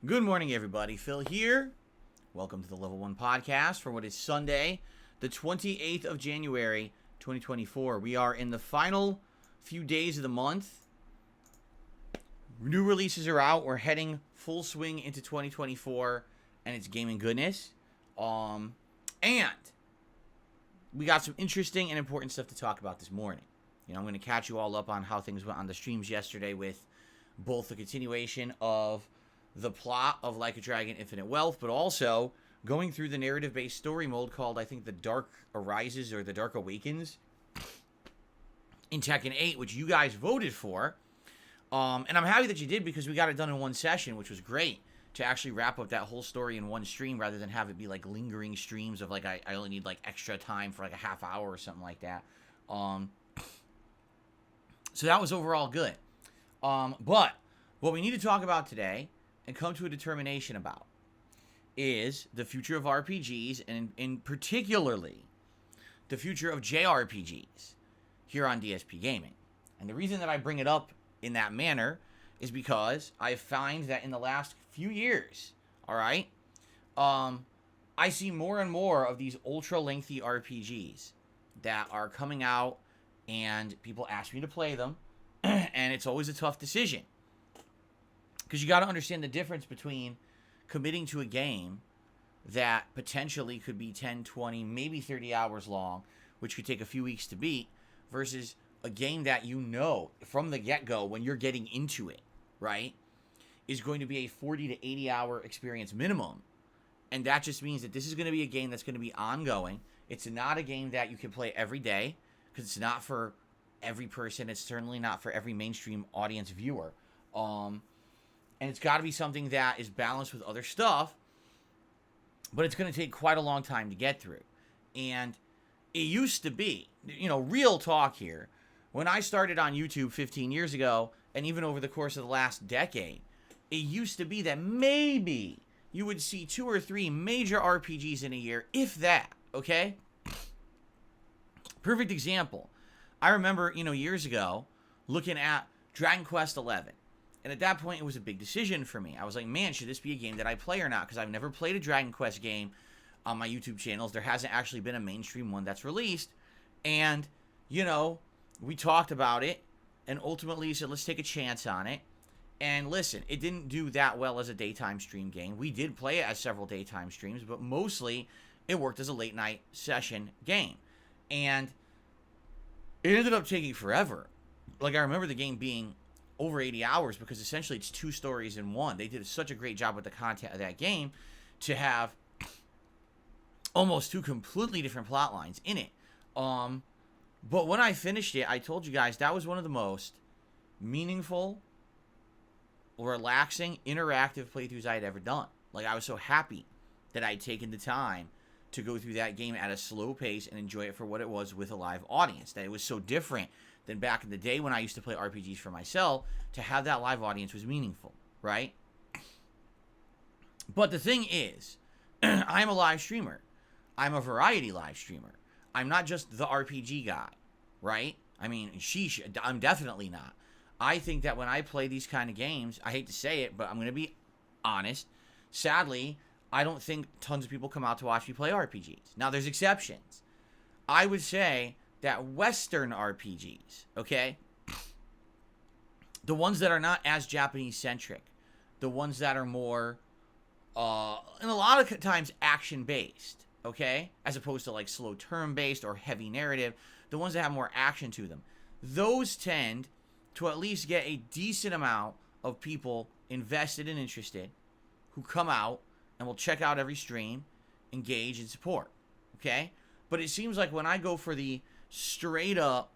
Good morning, everybody. Phil here. Welcome to the Level 1 podcast for what is Sunday, the 28th of January, 2024. We are in the final few days of the month. New releases are out. We're heading full swing into 2024, and it's gaming goodness. And we got some interesting and important stuff to talk about this morning. I'm going to catch you all up on how things went on the streams yesterday with both the continuation of the plot of Like a Dragon Infinite Wealth, but also going through the narrative-based story mode called, I think, The Dark Arises or The Dark Awakens in Tekken 8, which you guys voted for. And I'm happy that you did because we got it done in one session, which was great to actually wrap up that whole story in one stream rather than have it be like lingering streams of like I only need like extra time for like a half hour or something like that. So that was overall good. But what we need to talk about today and come to a determination about is the future of RPGs, and in particularly the future of JRPGs here on DSP Gaming. And the reason that I bring it up in that manner is because I find that in the last few years, I see more and more of these ultra-lengthy RPGs that are coming out, and people ask me to play them, and it's always a tough decision. Because you got to understand the difference between committing to a game that potentially could be 10, 20, maybe 30 hours long, which could take a few weeks to beat, versus a game that you know from the get-go when you're getting into it, right, is going to be a 40 to 80 hour experience minimum. And that just means that this is going to be a game that's going to be ongoing. It's not a game that you can play every day because it's not for every person. It's certainly not for every mainstream audience viewer. And it's got to be something that is balanced with other stuff, but it's going to take quite a long time to get through. And it used to be, real talk here, when I started on YouTube 15 years ago, and even over the course of the last decade, it used to be that maybe you would see 2 or 3 major RPGs in a year, if that, okay? Perfect example. I remember, years ago, looking at Dragon Quest XI. And at that point, it was a big decision for me. I was like, man, should this be a game that I play or not? Because I've never played a Dragon Quest game on my YouTube channels. There hasn't actually been a mainstream one that's released. And, we talked about it. And ultimately said, let's take a chance on it. And listen, it didn't do that well as a daytime stream game. We did play it as several daytime streams. But mostly, it worked as a late night session game. And it ended up taking forever. Like, I remember the game being over 80 hours because essentially it's 2 stories in one. They did such a great job with the content of that game to have almost 2 completely different plot lines in it. But when I finished it, I told you guys that was one of the most meaningful, relaxing, interactive playthroughs I had ever done. Like, I was so happy that I'd taken the time to go through that game at a slow pace and enjoy it for what it was with a live audience. That it was so different than back in the day when I used to play RPGs for myself. To have that live audience was meaningful, right? But the thing is, I'm a live streamer. I'm a variety live streamer. I'm not just the RPG guy, right? I mean, I'm definitely not. I think that when I play these kind of games, I hate to say it, but I'm going to be honest. Sadly, I don't think tons of people come out to watch me play RPGs. Now, there's exceptions. I would say that Western RPGs, okay? The ones that are not as Japanese-centric, the ones that are more, and a lot of times action-based, okay? As opposed to like slow turn-based or heavy narrative, the ones that have more action to them. Those tend to at least get a decent amount of people invested and interested who come out and will check out every stream, engage, and support, okay? But it seems like when I go for the straight-up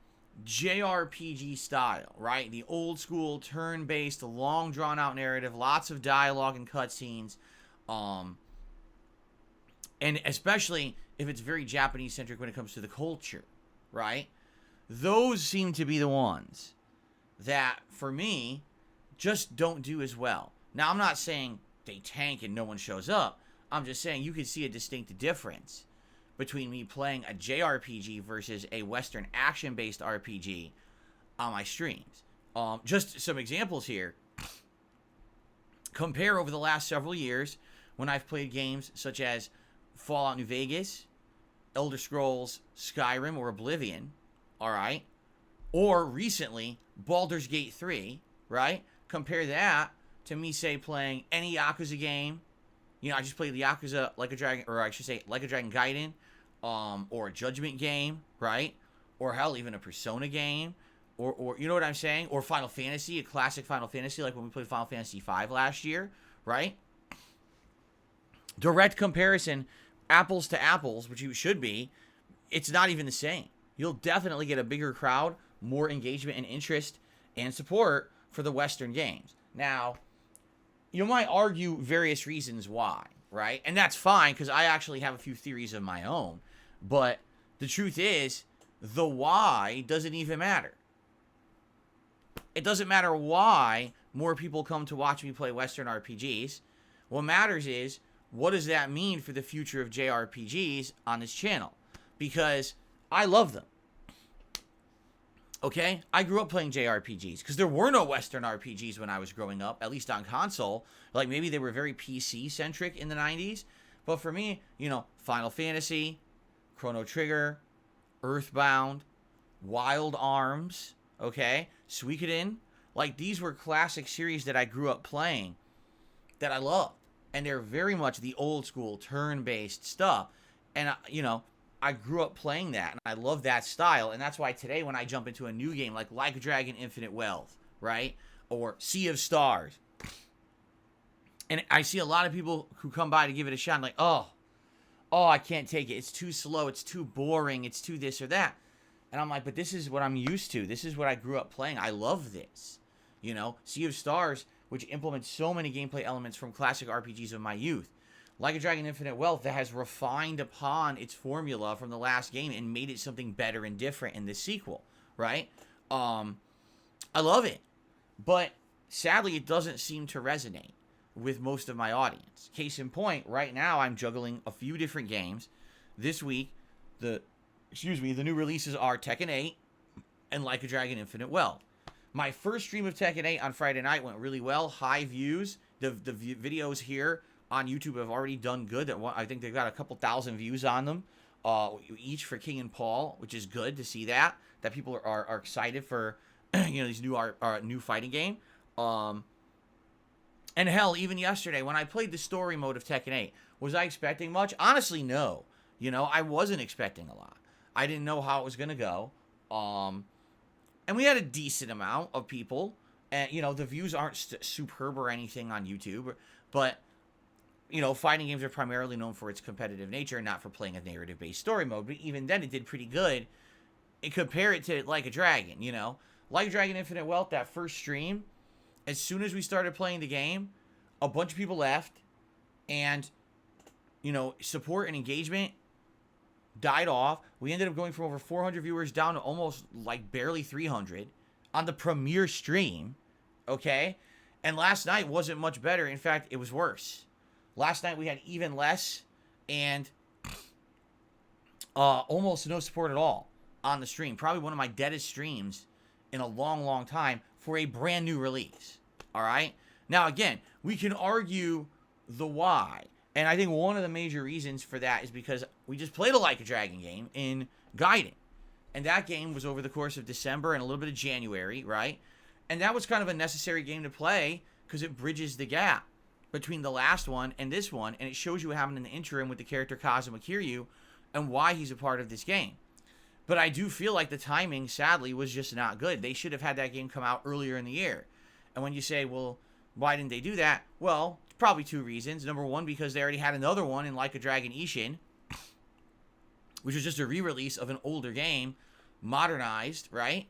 JRPG style, right? The old school turn-based, long drawn-out narrative, lots of dialogue and cutscenes, and especially if it's very Japanese-centric when it comes to the culture, right? Those seem to be the ones that, for me, just don't do as well. Now, I'm not saying they tank and no one shows up. I'm just saying you can see a distinct difference between me playing a JRPG versus a Western action-based RPG on my streams. Just some examples here. Compare over the last several years when I've played games such as Fallout New Vegas, Elder Scrolls, Skyrim, or Oblivion, alright? Or recently, Baldur's Gate 3, right? Compare that to me, say, playing any Yakuza game. You know, I just played the Yakuza Like a Dragon, or I should say Like a Dragon Gaiden, or a Judgment game, right? Or hell, even a Persona game, or you know what I'm saying? Or Final Fantasy, a classic Final Fantasy, like when we played Final Fantasy V last year, right? Direct comparison, apples to apples, which you should be, it's not even the same. You'll definitely get a bigger crowd, more engagement and interest and support for the Western games. Now, you might argue various reasons why, right? And that's fine, because I actually have a few theories of my own. But the truth is, the why doesn't even matter. It doesn't matter why more people come to watch me play Western RPGs. What matters is, what does that mean for the future of JRPGs on this channel? Because I love them. Okay? I grew up playing JRPGs because there were no Western RPGs when I was growing up, at least on console. Like, maybe they were very PC-centric in the 90s. But for me, you know, Final Fantasy, Chrono Trigger, Earthbound, Wild Arms, okay? Suikoden. Like, these were classic series that I grew up playing that I loved. And they're very much the old school turn-based stuff. And, you know, I grew up playing that, and I love that style, and that's why today when I jump into a new game like a Dragon Infinite Wealth, right, or Sea of Stars, and I see a lot of people who come by to give it a shot, and like, oh, I can't take it, it's too slow, it's too boring, it's too this or that, and I'm like, but this is what I'm used to, this is what I grew up playing, I love this, you know, Sea of Stars, which implements so many gameplay elements from classic RPGs of my youth. Like a Dragon Infinite Wealth that has refined upon its formula from the last game and made it something better and different in this sequel, right? I love it. But sadly, it doesn't seem to resonate with most of my audience. Case in point, right now I'm juggling a few different games. This week, the new releases are Tekken 8 and Like a Dragon Infinite Wealth. My first stream of Tekken 8 on Friday night went really well. High views. The videos here on YouTube have already done good. I think they've got a couple thousand views on them, each for King and Paul, which is good to see that people are excited for, you know, these new fighting game. And hell, even yesterday when I played the story mode of Tekken 8, was I expecting much? Honestly, no. You know, I wasn't expecting a lot. I didn't know how it was gonna go. And we had a decent amount of people, and you know, the views aren't superb or anything on YouTube, but you know, fighting games are primarily known for its competitive nature, not for playing a narrative-based story mode. But even then, it did pretty good. And compare it to Like a Dragon, you know? Like a Dragon Infinite Wealth, that first stream, as soon as we started playing the game, a bunch of people left. And, you know, support and engagement died off. We ended up going from over 400 viewers down to almost, like, barely 300 on the premiere stream, okay? And last night wasn't much better. In fact, it was worse. Last night we had even less, and almost no support at all on the stream. Probably one of my deadest streams in a long, long time for a brand new release. All right? Now, again, we can argue the why. And I think one of the major reasons for that is because we just played a Like a Dragon game in Gaiden. And that game was over the course of December and a little bit of January, right? And that was kind of a necessary game to play because it bridges the gap between the last one and this one. And it shows you what happened in the interim with the character Kazuma Kiryu and why he's a part of this game. But I do feel like the timing, sadly, was just not good. They should have had that game come out earlier in the year. And when you say, well, why didn't they do that? Well, it's probably two reasons. Number one, because they already had another one in Like a Dragon Ishin, which was just a re-release of an older game, modernized, right?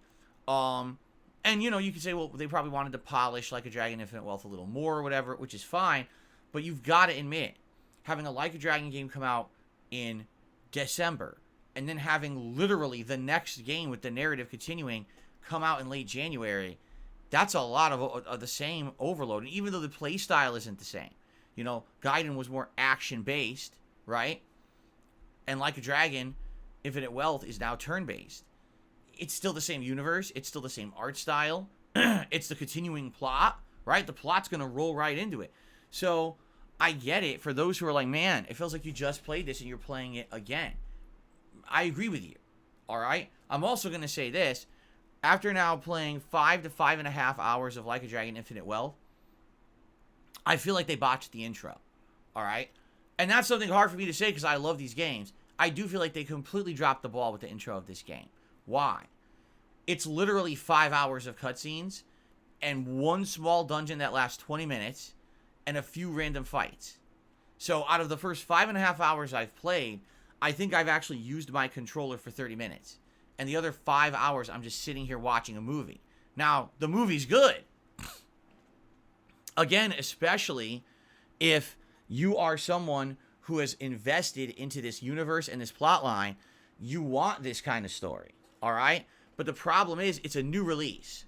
And, you know, you could say, well, they probably wanted to polish Like a Dragon Infinite Wealth a little more or whatever, which is fine. But you've got to admit, having a Like a Dragon game come out in December, and then having literally the next game with the narrative continuing come out in late January, that's a lot of the same overload. And even though the play style isn't the same, you know, Gaiden was more action-based, right? And Like a Dragon, Infinite Wealth is now turn-based. It's still the same universe. It's still the same art style. It's the continuing plot, right? The plot's going to roll right into it. So I get it for those who are like, man, it feels like you just played this and you're playing it again. I agree with you, all right? I'm also going to say this. After now playing 5 to 5.5 hours of Like a Dragon Infinite Wealth, I feel like they botched the intro, all right? And that's something hard for me to say because I love these games. I do feel like they completely dropped the ball with the intro of this game. Why? It's literally 5 hours of cutscenes and one small dungeon that lasts 20 minutes and a few random fights. So out of the first 5.5 hours I've played, I think I've actually used my controller for 30 minutes. And the other 5 hours, I'm just sitting here watching a movie. Now, the movie's good. Again, especially if you are someone who has invested into this universe and this plot line, you want this kind of story, all right? But the problem is, it's a new release.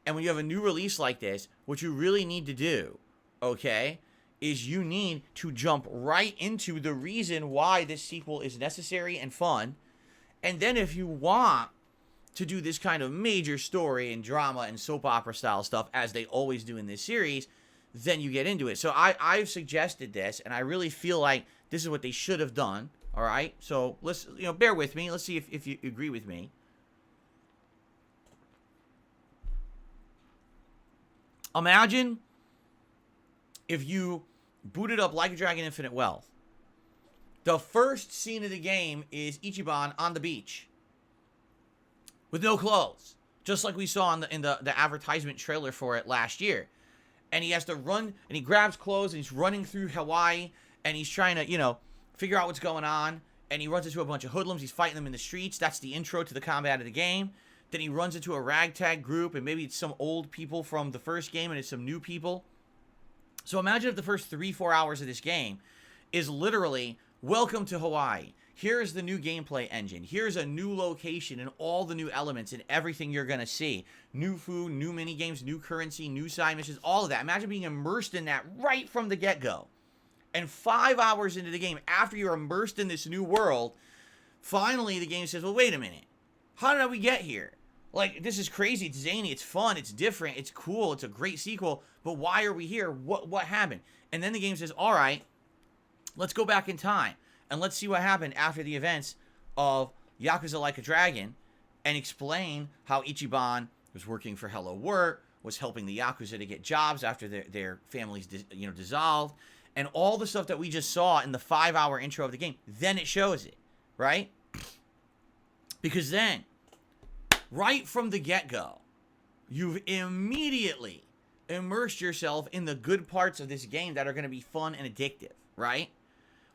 And when you have a new release like this, what you really need to do, okay, is you need to jump right into the reason why this sequel is necessary and fun. And then if you want to do this kind of major story and drama and soap opera style stuff, as they always do in this series, then you get into it. So I've suggested this, and I really feel like this is what they should have done, all right? So let's, you know, bear with me. Let's see if you agree with me. Imagine if you booted up Like a Dragon Infinite Wealth. The first scene of the game is Ichiban on the beach with no clothes, just like we saw in the advertisement trailer for it last year. And he has to run, and he grabs clothes, and he's running through Hawaii, and he's trying to, you know, figure out what's going on. And he runs into a bunch of hoodlums. He's fighting them in the streets. That's the intro to the combat of the game. Then he runs into a ragtag group, and maybe it's some old people from the first game, and it's some new people. So imagine if the first 3-4 hours of this game is literally, welcome to Hawaii. Here's the new gameplay engine. Here's a new location and all the new elements and everything you're going to see. New food, new mini games, new currency, new side missions, all of that. Imagine being immersed in that right from the get-go. And 5 hours into the game, after you're immersed in this new world, finally the game says, well, wait a minute. How did we get here? Like, this is crazy. It's zany. It's fun. It's different. It's cool. It's a great sequel. But why are we here? What happened? And then the game says, all right, let's go back in time. And let's see what happened after the events of Yakuza Like a Dragon and explain how Ichiban was working for Hello Work, was helping the Yakuza to get jobs after their families dissolved, and all the stuff that we just saw in the 5-hour intro of the game. Then it shows it, right? Because then, right from the get-go, you've immediately immersed yourself in the good parts of this game that are going to be fun and addictive, right?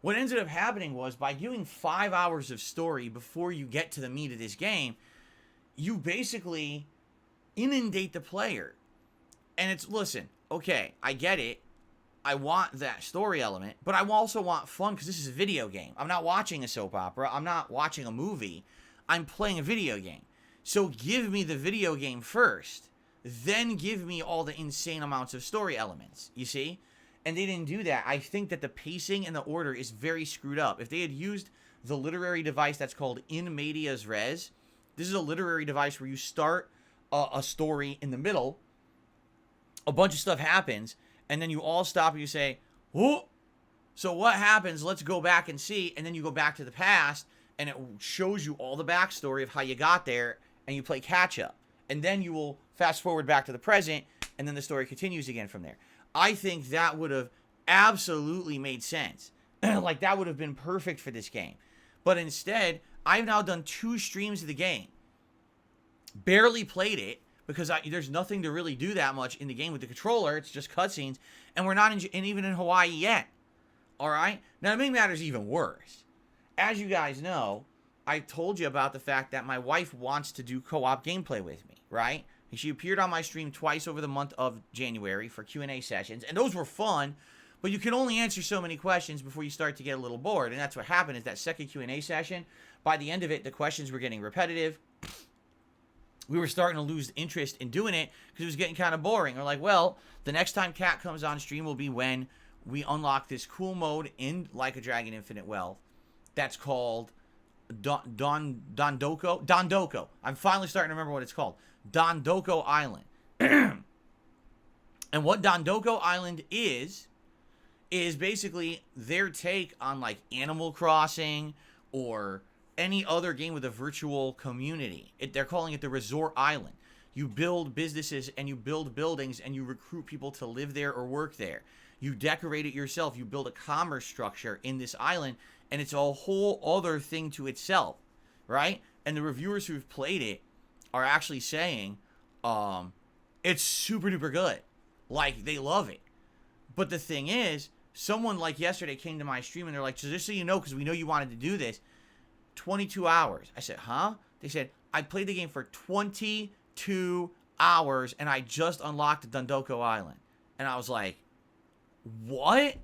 What ended up happening was, by doing 5 hours of story before you get to the meat of this game, you basically inundate the player. And it's, listen, okay, I get it. I want that story element, but I also want fun because this is a video game. I'm not watching a soap opera. I'm not watching a movie. I'm playing a video game. So give me the video game first, then give me all the insane amounts of story elements, you see? And they didn't do that. I think that the pacing and the order is very screwed up. If they had used the literary device that's called in medias res, this is a literary device where you start a story in the middle, a bunch of stuff happens, and then you all stop and you say, "Whoa, so what happens? Let's go back and see." And then you go back to the past, and it shows you all the backstory of how you got there, and you play catch up. And then you will fast forward back to the present, and then the story continues again from there. I think that would have absolutely made sense. Like, that would have been perfect for this game. But instead, I've now done 2 streams of the game. Barely played it, because there's nothing to really do that much in the game with the controller. It's just cutscenes, and we're not even in Hawaii yet. All right? Now, to make matters even worse, as you guys know, I told you about the fact that my wife wants to do co-op gameplay with me, right? She appeared on my stream twice over the month of January for Q&A sessions, and those were fun, but you can only answer so many questions before you start to get a little bored, and that's what happened is that second Q&A session, by the end of it, the questions were getting repetitive. We were starting to lose interest in doing it because it was getting kind of boring. We're like, well, the next time Kat comes on stream will be when we unlock this cool mode in Like a Dragon Infinite Wealth that's called Dondoko. I'm finally starting to remember what it's called. Dondoko Island. And what Dondoko Island is basically their take on like Animal Crossing or any other game with a virtual community. They're calling it the Resort Island. You build businesses and you build buildings and you recruit people to live there or work there. You decorate it yourself. You build a commerce structure in this island, and it's a whole other thing to itself, right? And the reviewers who've played it are actually saying it's super duper good. Like, they love it. But the thing is, someone like yesterday came to my stream and they're like, just so you know, because we know you wanted to do this, 22 hours. I said, huh? They said, I played the game for 22 hours and I just unlocked Dondoko Island. And I was like, what?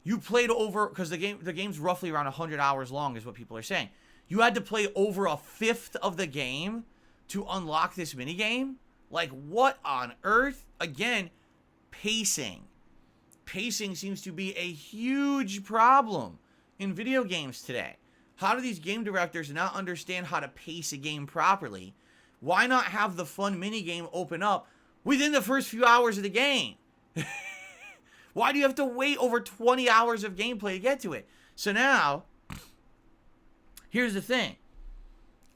You played over, because the game's roughly around 100 hours long is what people are saying. You had to play over a fifth of the game to unlock this minigame? Like, what on earth? Again, pacing. Pacing seems to be a huge problem in video games today. How do these game directors not understand how to pace a game properly? Why not have the fun minigame open up within the first few hours of the game? Why do you have to wait over 20 hours of gameplay to get to it? So now, here's the thing.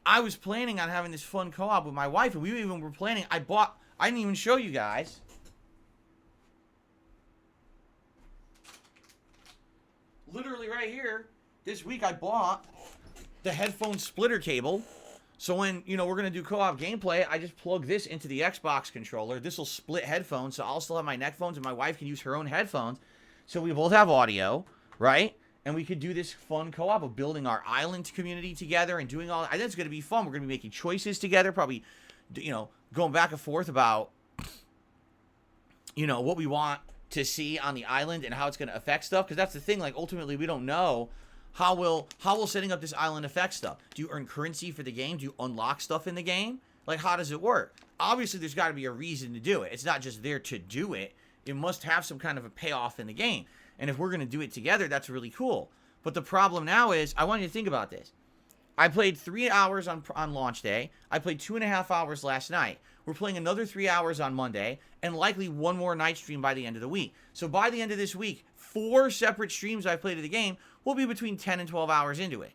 I was planning on having this fun co-op with my wife, and we even were planning, I didn't even show you guys. Literally right here, this week I bought the headphone splitter cable. So when, we're going to do co-op gameplay, I just plug this into the Xbox controller. This will split headphones, so I'll still have my neck phones, and my wife can use her own headphones. So we both have audio, right? And we could do this fun co-op of building our island community together and doing all. I think it's going to be fun. We're going to be making choices together, probably, going back and forth about, what we want to see on the island and how it's going to affect stuff. Because that's the thing. Like, ultimately, we don't know how will setting up this island affect stuff. Do you earn currency for the game? Do you unlock stuff in the game? Like, how does it work? Obviously, there's got to be a reason to do it. It's not just there to do it. It must have some kind of a payoff in the game. And if we're going to do it together, that's really cool. But the problem now is, I want you to think about this. I played 3 hours on launch day. I played 2.5 hours last night. We're playing another 3 hours on Monday, and likely one more night stream by the end of the week. So by the end of this week, 4 separate streams I played of the game will be between 10 and 12 hours into it.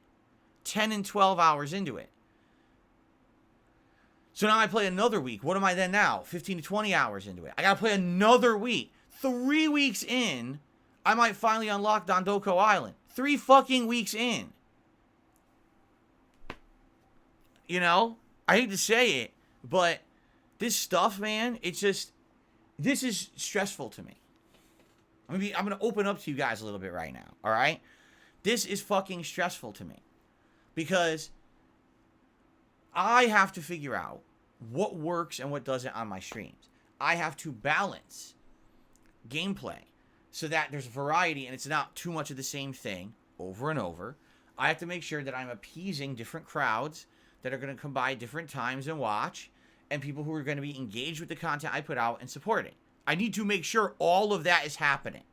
10 and 12 hours into it. So now I play another week. What am I then now? 15 to 20 hours into it. I got to play another week. 3 weeks in, I might finally unlock Dondoko Island. 3 fucking weeks in. I hate to say it, but this stuff, man, this is stressful to me. I'm going to open up to you guys a little bit right now, all right? This is fucking stressful to me because I have to figure out what works and what doesn't on my streams. I have to balance gameplay so that there's variety and it's not too much of the same thing over and over. I have to make sure that I'm appeasing different crowds that are going to come by different times and watch, and people who are going to be engaged with the content I put out and support it. I need to make sure all of that is happening.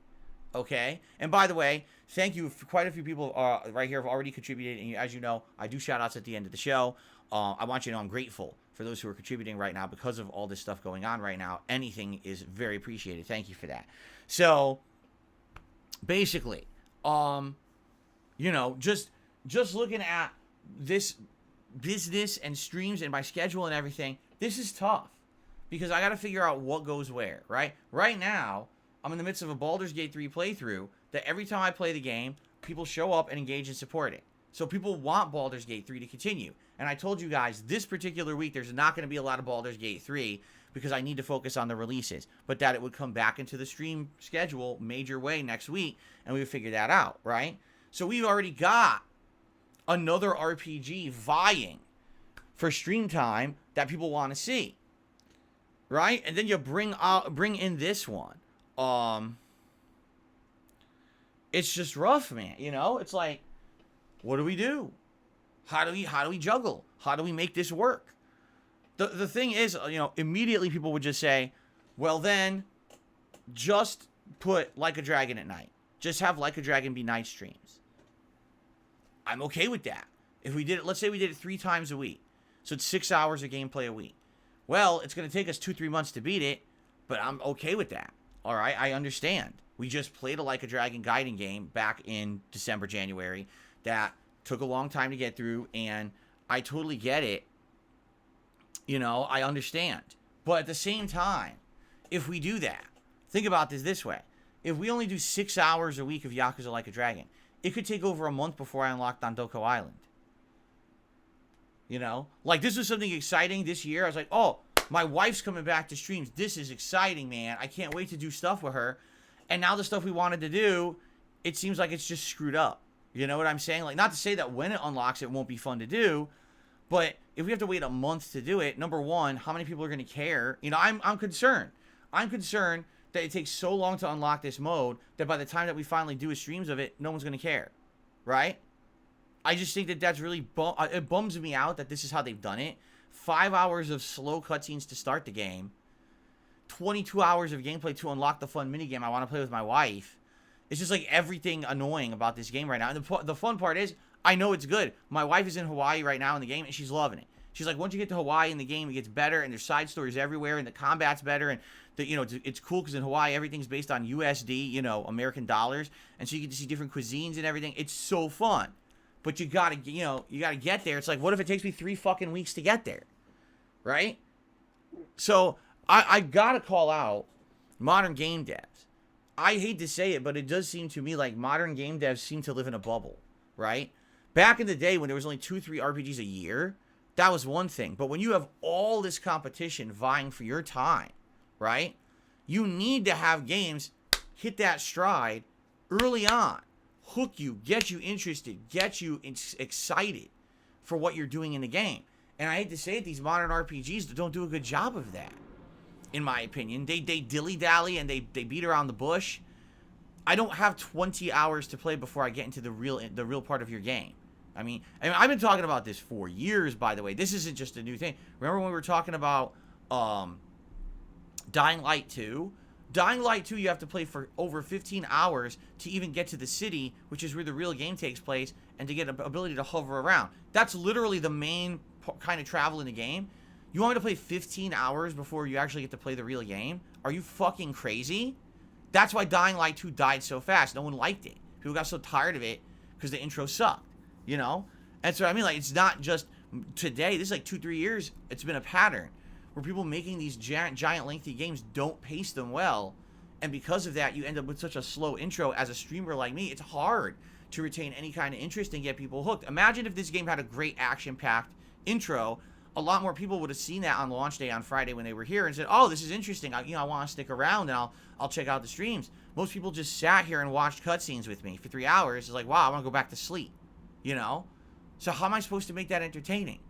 Okay? And by the way, thank you. For quite a few people right here have already contributed. And as you know, I do shout outs at the end of the show. I want you to know I'm grateful for those who are contributing right now because of all this stuff going on right now. Anything is very appreciated. Thank you for that. So, basically, just looking at this business and streams and my schedule and everything, this is tough because I got to figure out what goes where, right? Right now, I'm in the midst of a Baldur's Gate 3 playthrough that every time I play the game, people show up and engage and support it. So people want Baldur's Gate 3 to continue. And I told you guys, this particular week, there's not going to be a lot of Baldur's Gate 3 because I need to focus on the releases. But that it would come back into the stream schedule major way next week, and we would figure that out, right? So we've already got another RPG vying for stream time that people want to see, right? And then you bring in this one. It's just rough, man. You know, it's like, what do we do? How do we juggle? How do we make this work? The thing is, immediately people would just say, well then, just put Like a Dragon at night. Just have Like a Dragon be night streams. I'm okay with that. If we did it, let's say we did it 3 times a week. So it's 6 hours of gameplay a week. Well, it's going to take us 2-3 months to beat it, but I'm okay with that. All right, I understand. We just played a Like a Dragon guiding game back in December, January that took a long time to get through, and I totally get it. I understand. But at the same time, if we do that, think about this way. If we only do 6 hours a week of Yakuza Like a Dragon, it could take over a month before I unlocked Dondoko Island. Like this was something exciting this year. I was like, oh, my wife's coming back to streams. This is exciting, man. I can't wait to do stuff with her. And now the stuff we wanted to do, it seems like it's just screwed up. You know what I'm saying? Like, not to say that when it unlocks, it won't be fun to do. But if we have to wait a month to do it, number one, how many people are going to care? I'm concerned. I'm concerned that it takes so long to unlock this mode that by the time that we finally do a streams of it, no one's going to care. Right? I just think that that's really... it bums me out that this is how they've done it. 5 hours of slow cutscenes to start the game. 22 hours of gameplay to unlock the fun minigame I want to play with my wife. It's just like everything annoying about this game right now. And the fun part is, I know it's good. My wife is in Hawaii right now in the game, and she's loving it. She's like, once you get to Hawaii in the game, it gets better, and there's side stories everywhere, and the combat's better, and it's cool because in Hawaii, everything's based on USD, American dollars, and so you get to see different cuisines and everything. It's so fun. But you gotta get there. It's like, what if it takes me 3 fucking weeks to get there? Right? So, I gotta call out modern game devs. I hate to say it, but it does seem to me like modern game devs seem to live in a bubble, right? Back in the day when there was only 2-3 RPGs a year, that was one thing. But when you have all this competition vying for your time, right? You need to have games hit that stride early on. Hook you, get you interested, get you excited for what you're doing in the game. And I hate to say it, these modern RPGs don't do a good job of that, in my opinion. They dilly-dally and they beat around the bush. I don't have 20 hours to play before I get into the real part of your game. I mean, I've been talking about this for years, by the way. This isn't just a new thing. Remember when we were talking about Dying Light 2? Dying Light 2, you have to play for over 15 hours to even get to the city, which is where the real game takes place, and to get an ability to hover around. That's literally the main kind of travel in the game. You want me to play 15 hours before you actually get to play the real game? Are you fucking crazy? That's why Dying Light 2 died so fast. No one liked it. People got so tired of it because the intro sucked, And so, I mean, like, it's not just today. This is like 2-3 years. It's been a pattern where people making these giant lengthy games don't pace them well. And because of that, you end up with such a slow intro. As a streamer like me, it's hard to retain any kind of interest and get people hooked. Imagine if this game had a great action-packed intro. A lot more people would have seen that on launch day on Friday when they were here and said, oh, this is interesting. I want to stick around and I'll check out the streams. Most people just sat here and watched cutscenes with me for 3 hours. It's like, wow, I want to go back to sleep, So how am I supposed to make that entertaining?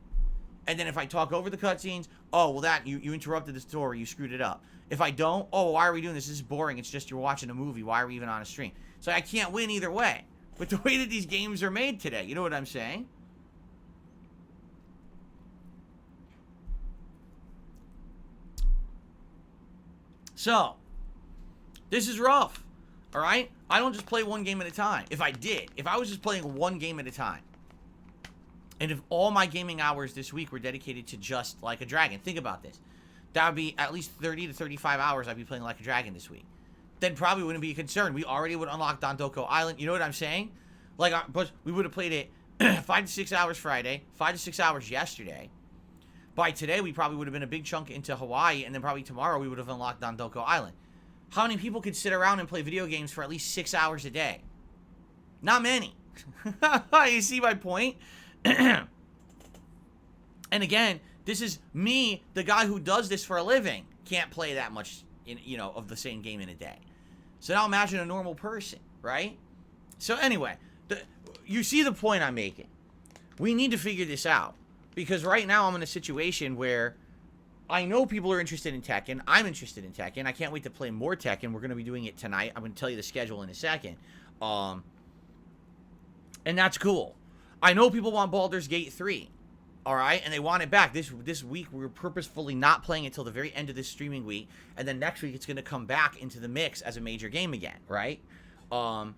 And then if I talk over the cutscenes, oh, well, that you interrupted the story, you screwed it up. If I don't, oh, why are we doing this? This is boring. It's just you're watching a movie. Why are we even on a stream? So I can't win either way. But the way that these games are made today, you know what I'm saying? So, This is rough. All right? I don't just play one game at a time. If I was just playing one game at a time, and if all my gaming hours this week were dedicated to just Like a Dragon, think about this. That would be at least 30 to 35 hours I'd be playing Like a Dragon this week. Then probably wouldn't be a concern. We already would unlock Dondoko Island. You know what I'm saying? Like, but we would have played it 5 to 6 hours Friday, 5 to 6 hours yesterday. By today, we probably would have been a big chunk into Hawaii, and then probably tomorrow we would have unlocked Dondoko Island. How many people could sit around and play video games for at least 6 hours a day? Not many. You see my point? And again, this is me, the guy who does this for a living, can't play that much, of the same game in a day. So now imagine a normal person, right? So anyway, you see the point I'm making. We need to figure this out. Because right now I'm in a situation where I know people are interested in Tekken. I'm interested in Tekken. I can't wait to play more Tekken. We're going to be doing it tonight. I'm going to tell you the schedule in a second. And that's cool. I know people want Baldur's Gate 3. All right? And they want it back. This week, we're purposefully not playing it until the very end of this streaming week. And then next week, it's going to come back into the mix as a major game again. Right? But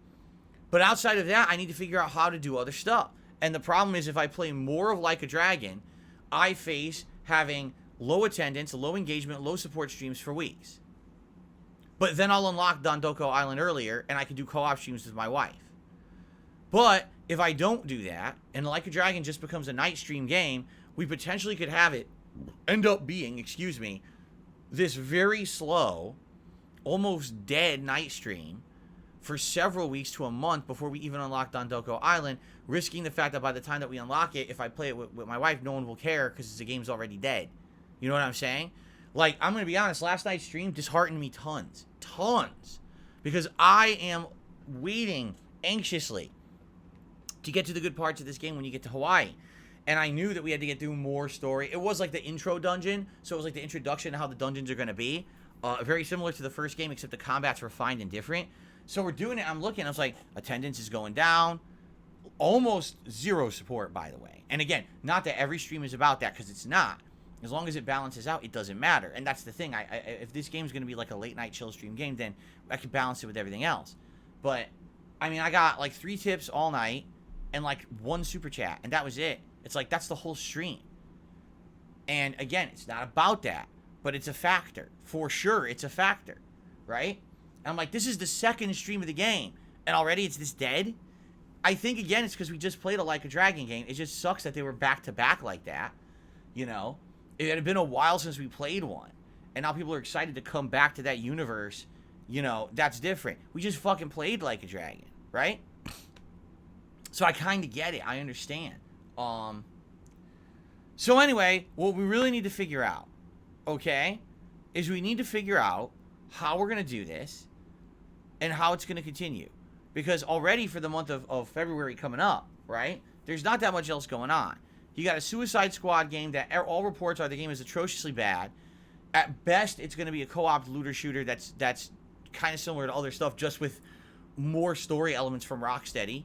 outside of that, I need to figure out how to do other stuff. And the problem is, if I play more of Like a Dragon, I face having low attendance, low engagement, low support streams for weeks. But then I'll unlock Dondoko Island earlier, and I can do co-op streams with my wife. But if I don't do that, and Like a Dragon just becomes a night stream game, we potentially could have it end up being, this very slow, almost dead night stream for several weeks to a month before we even unlock Dondoko Island, risking the fact that by the time that we unlock it, if I play it with my wife, no one will care because the game's already dead. You know what I'm saying? Like, I'm going to be honest, last night's stream disheartened me tons. Because I am waiting anxiously to get to the good parts of this game when you get to Hawaii. And I knew that we had to get through more story. It was like the intro dungeon, so it was like the introduction to how the dungeons are going to be. Very similar to the first game, except the combat's refined and different. So we're doing it. I'm looking. I was like, attendance is going down. Almost zero support, by the way. And again, not that every stream is about that, because it's not. As long as it balances out, it doesn't matter. And that's the thing. If this game's going to be like a late night chill stream game, then I can balance it with everything else. But, I mean, I got like 3 tips all night and like 1 super chat. And that was it. It's like, that's the whole stream. And again, it's not about that. But it's a factor. For sure, it's a factor. Right? And I'm like, this is the second stream of the game. And already it's this dead? I think, again, it's because we just played a Like a Dragon game. It just sucks that they were back-to-back like that. You know? It had been a while since we played one. And now people are excited to come back to that universe. You know, that's different. We just fucking played Like a Dragon. Right? So I kind of get it. I understand. So anyway, what we really need to figure out, okay, is we need to figure out how we're going to do this and how it's going to continue. Because already for the month of February coming up, right, there's not that much else going on. You got a Suicide Squad game that all reports are the game is atrociously bad. At best, it's going to be a co-op looter shooter that's kind of similar to other stuff, just with more story elements from Rocksteady,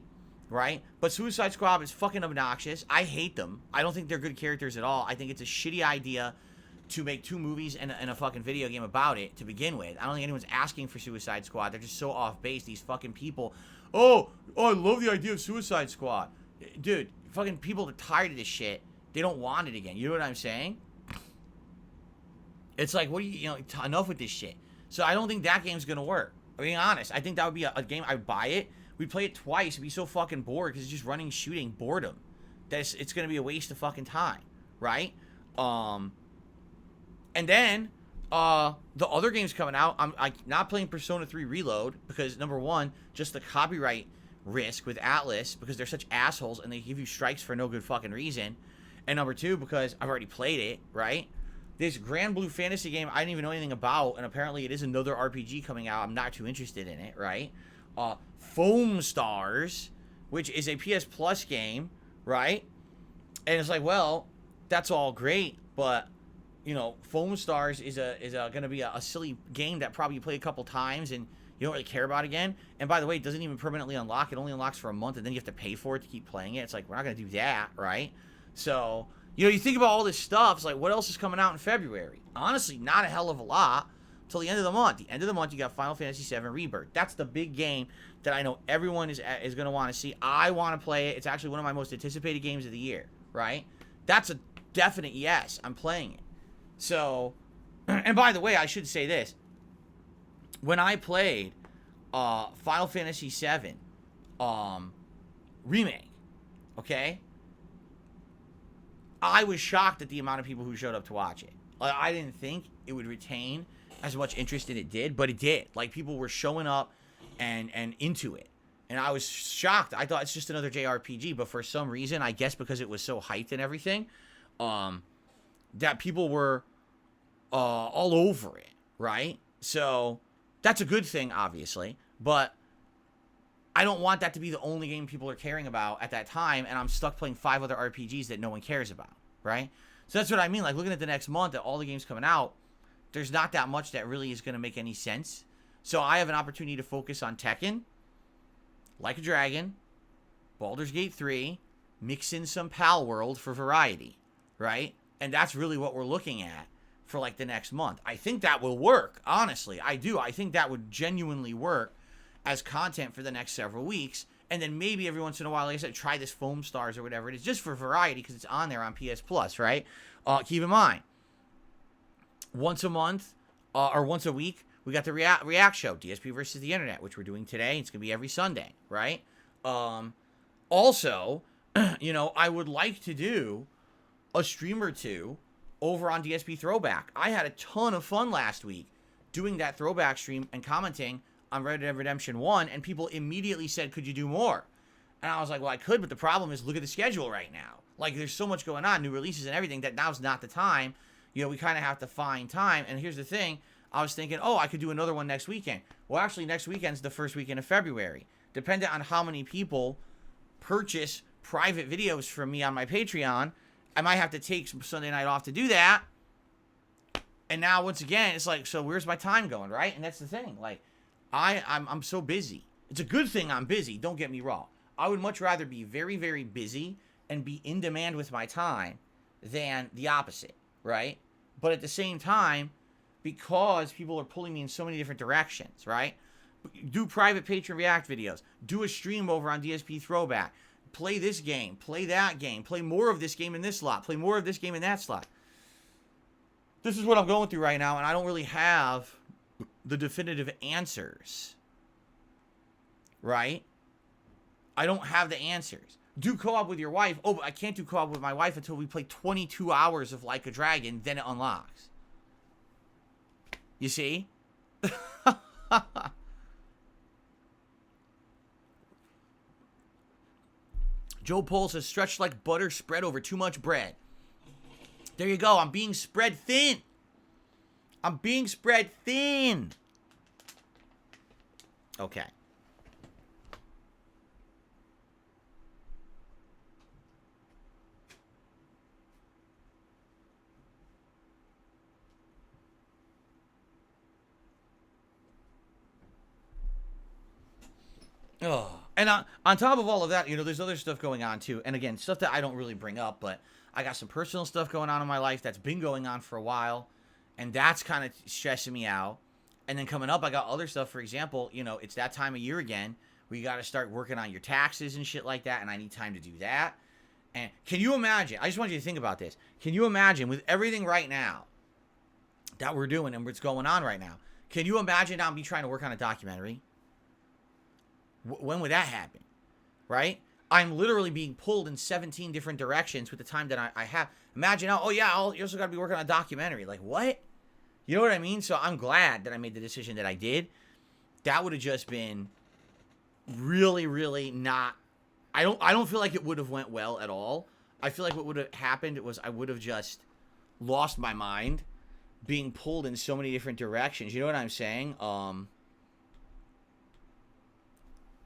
right? But Suicide Squad is fucking obnoxious. I hate them. I don't think they're good characters at all. I think it's a shitty idea to make 2 movies and a fucking video game about it to begin with. I don't think anyone's asking for Suicide Squad. They're just so off base, these fucking people. Oh, I love the idea of Suicide Squad. Dude, fucking people are tired of this shit. They don't want it again. You know what I'm saying? It's like, what do you enough with this shit. So I don't think that game's gonna work. I'm being honest. I think that would be a game, I'd buy it. We'd play it twice. It'd be so fucking bored because it's just running, shooting, boredom. It's gonna be a waste of fucking time. Right? And then, the other games coming out, I'm not playing Persona 3 Reload because, number one, just the copyright risk with Atlas because they're such assholes and they give you strikes for no good fucking reason. And number two, because I've already played it, right? This Grand Blue Fantasy game I didn't even know anything about, and apparently it is another RPG coming out. I'm not too interested in it, right? Foam Stars, which is a PS Plus game, right? And it's like, well, that's all great, but you know, Foam Stars is going to be a silly game that probably you play a couple times and you don't really care about again. And by the way, it doesn't even permanently unlock. It only unlocks for a month, and then you have to pay for it to keep playing it. It's like, we're not going to do that, right? So, you know, you think about all this stuff. It's like, what else is coming out in February? Honestly, not a hell of a lot. till the end of the month. The end of the month, you got Final Fantasy VII Rebirth. That's the big game that I know everyone is going to want to see. I want to play it. It's actually one of my most anticipated games of the year, right? That's a definite yes. I'm playing it. So, and by the way, I should say this. When I played Final Fantasy VII Remake, okay, I was shocked at the amount of people who showed up to watch it. I didn't think it would retain as much interest as it did, but it did. Like, people were showing up and into it. And I was shocked. I thought it's just another JRPG, but for some reason, I guess because it was so hyped and everything, that people were all over it, right? So that's a good thing, obviously, but I don't want that to be the only game people are caring about at that time, and I'm stuck playing 5 other RPGs that no one cares about, right? So that's what I mean. Like, looking at the next month at all the games coming out, there's not that much that really is going to make any sense. So I have an opportunity to focus on Tekken, Like a Dragon, Baldur's Gate 3, mix in some Pal World for variety, right? And that's really what we're looking at for, like, the next month. I think that will work, honestly. I do. I think that would genuinely work as content for the next several weeks. And then maybe every once in a while, like I said, try this Foam Stars or whatever it is, just for variety, because it's on there on PS Plus, right? Keep in mind, once a month, or once a week, we got the React show, DSP versus the Internet, which we're doing today. It's going to be every Sunday, right? Also, you know, I would like to do a stream or two over on DSP Throwback. I had a ton of fun last week doing that throwback stream and commenting on Red Dead Redemption 1, and people immediately said, could you do more? And I was like, well, I could, but the problem is, look at the schedule right now. Like, there's so much going on, new releases and everything, that now's not the time. You know, we kind of have to find time. And here's the thing. I was thinking, oh, I could do another one next weekend. Well, actually, next weekend's the first weekend of February. Depending on how many people purchase private videos from me on my Patreon, I might have to take some Sunday night off to do that. And now, once again, it's like, so where's my time going, right? And that's the thing. Like, I'm so busy. It's a good thing I'm busy, don't get me wrong. I would much rather be very, very busy and be in demand with my time than the opposite, right? But at the same time, because people are pulling me in so many different directions, right? Do private Patreon React videos. Do a stream over on DSP Throwback. Play this game. Play that game. Play more of this game in this slot. Play more of this game in that slot. This is what I'm going through right now, and I don't really have the definitive answers, right? I don't have the answers. Do co-op with your wife. Oh, but I can't do co-op with my wife until we play 22 hours of Like a Dragon, then it unlocks. You see? Joe Pole says, stretched like butter spread over too much bread. There you go. I'm being spread thin. I'm being spread thin. Okay. Oh, and on top of all of that, you know, there's other stuff going on too. And again, stuff that I don't really bring up, but I got some personal stuff going on in my life that's been going on for a while, and that's kind of stressing me out. And then coming up, I got other stuff. For example, you know, it's that time of year again where you got to start working on your taxes and shit like that, and I need time to do that. And can you imagine? I just want you to think about this. Can you imagine, with everything right now that we're doing and what's going on right now, can you imagine now me trying to work on a documentary? When would that happen, right? I'm literally being pulled in 17 different directions with the time that I have. Imagine, oh yeah, you also got to be working on a documentary. Like, what? You know what I mean? So I'm glad that I made the decision that I did. That would have just been really, really not... I don't feel like it would have went well at all. I feel like what would have happened was I would have just lost my mind being pulled in so many different directions. You know what I'm saying?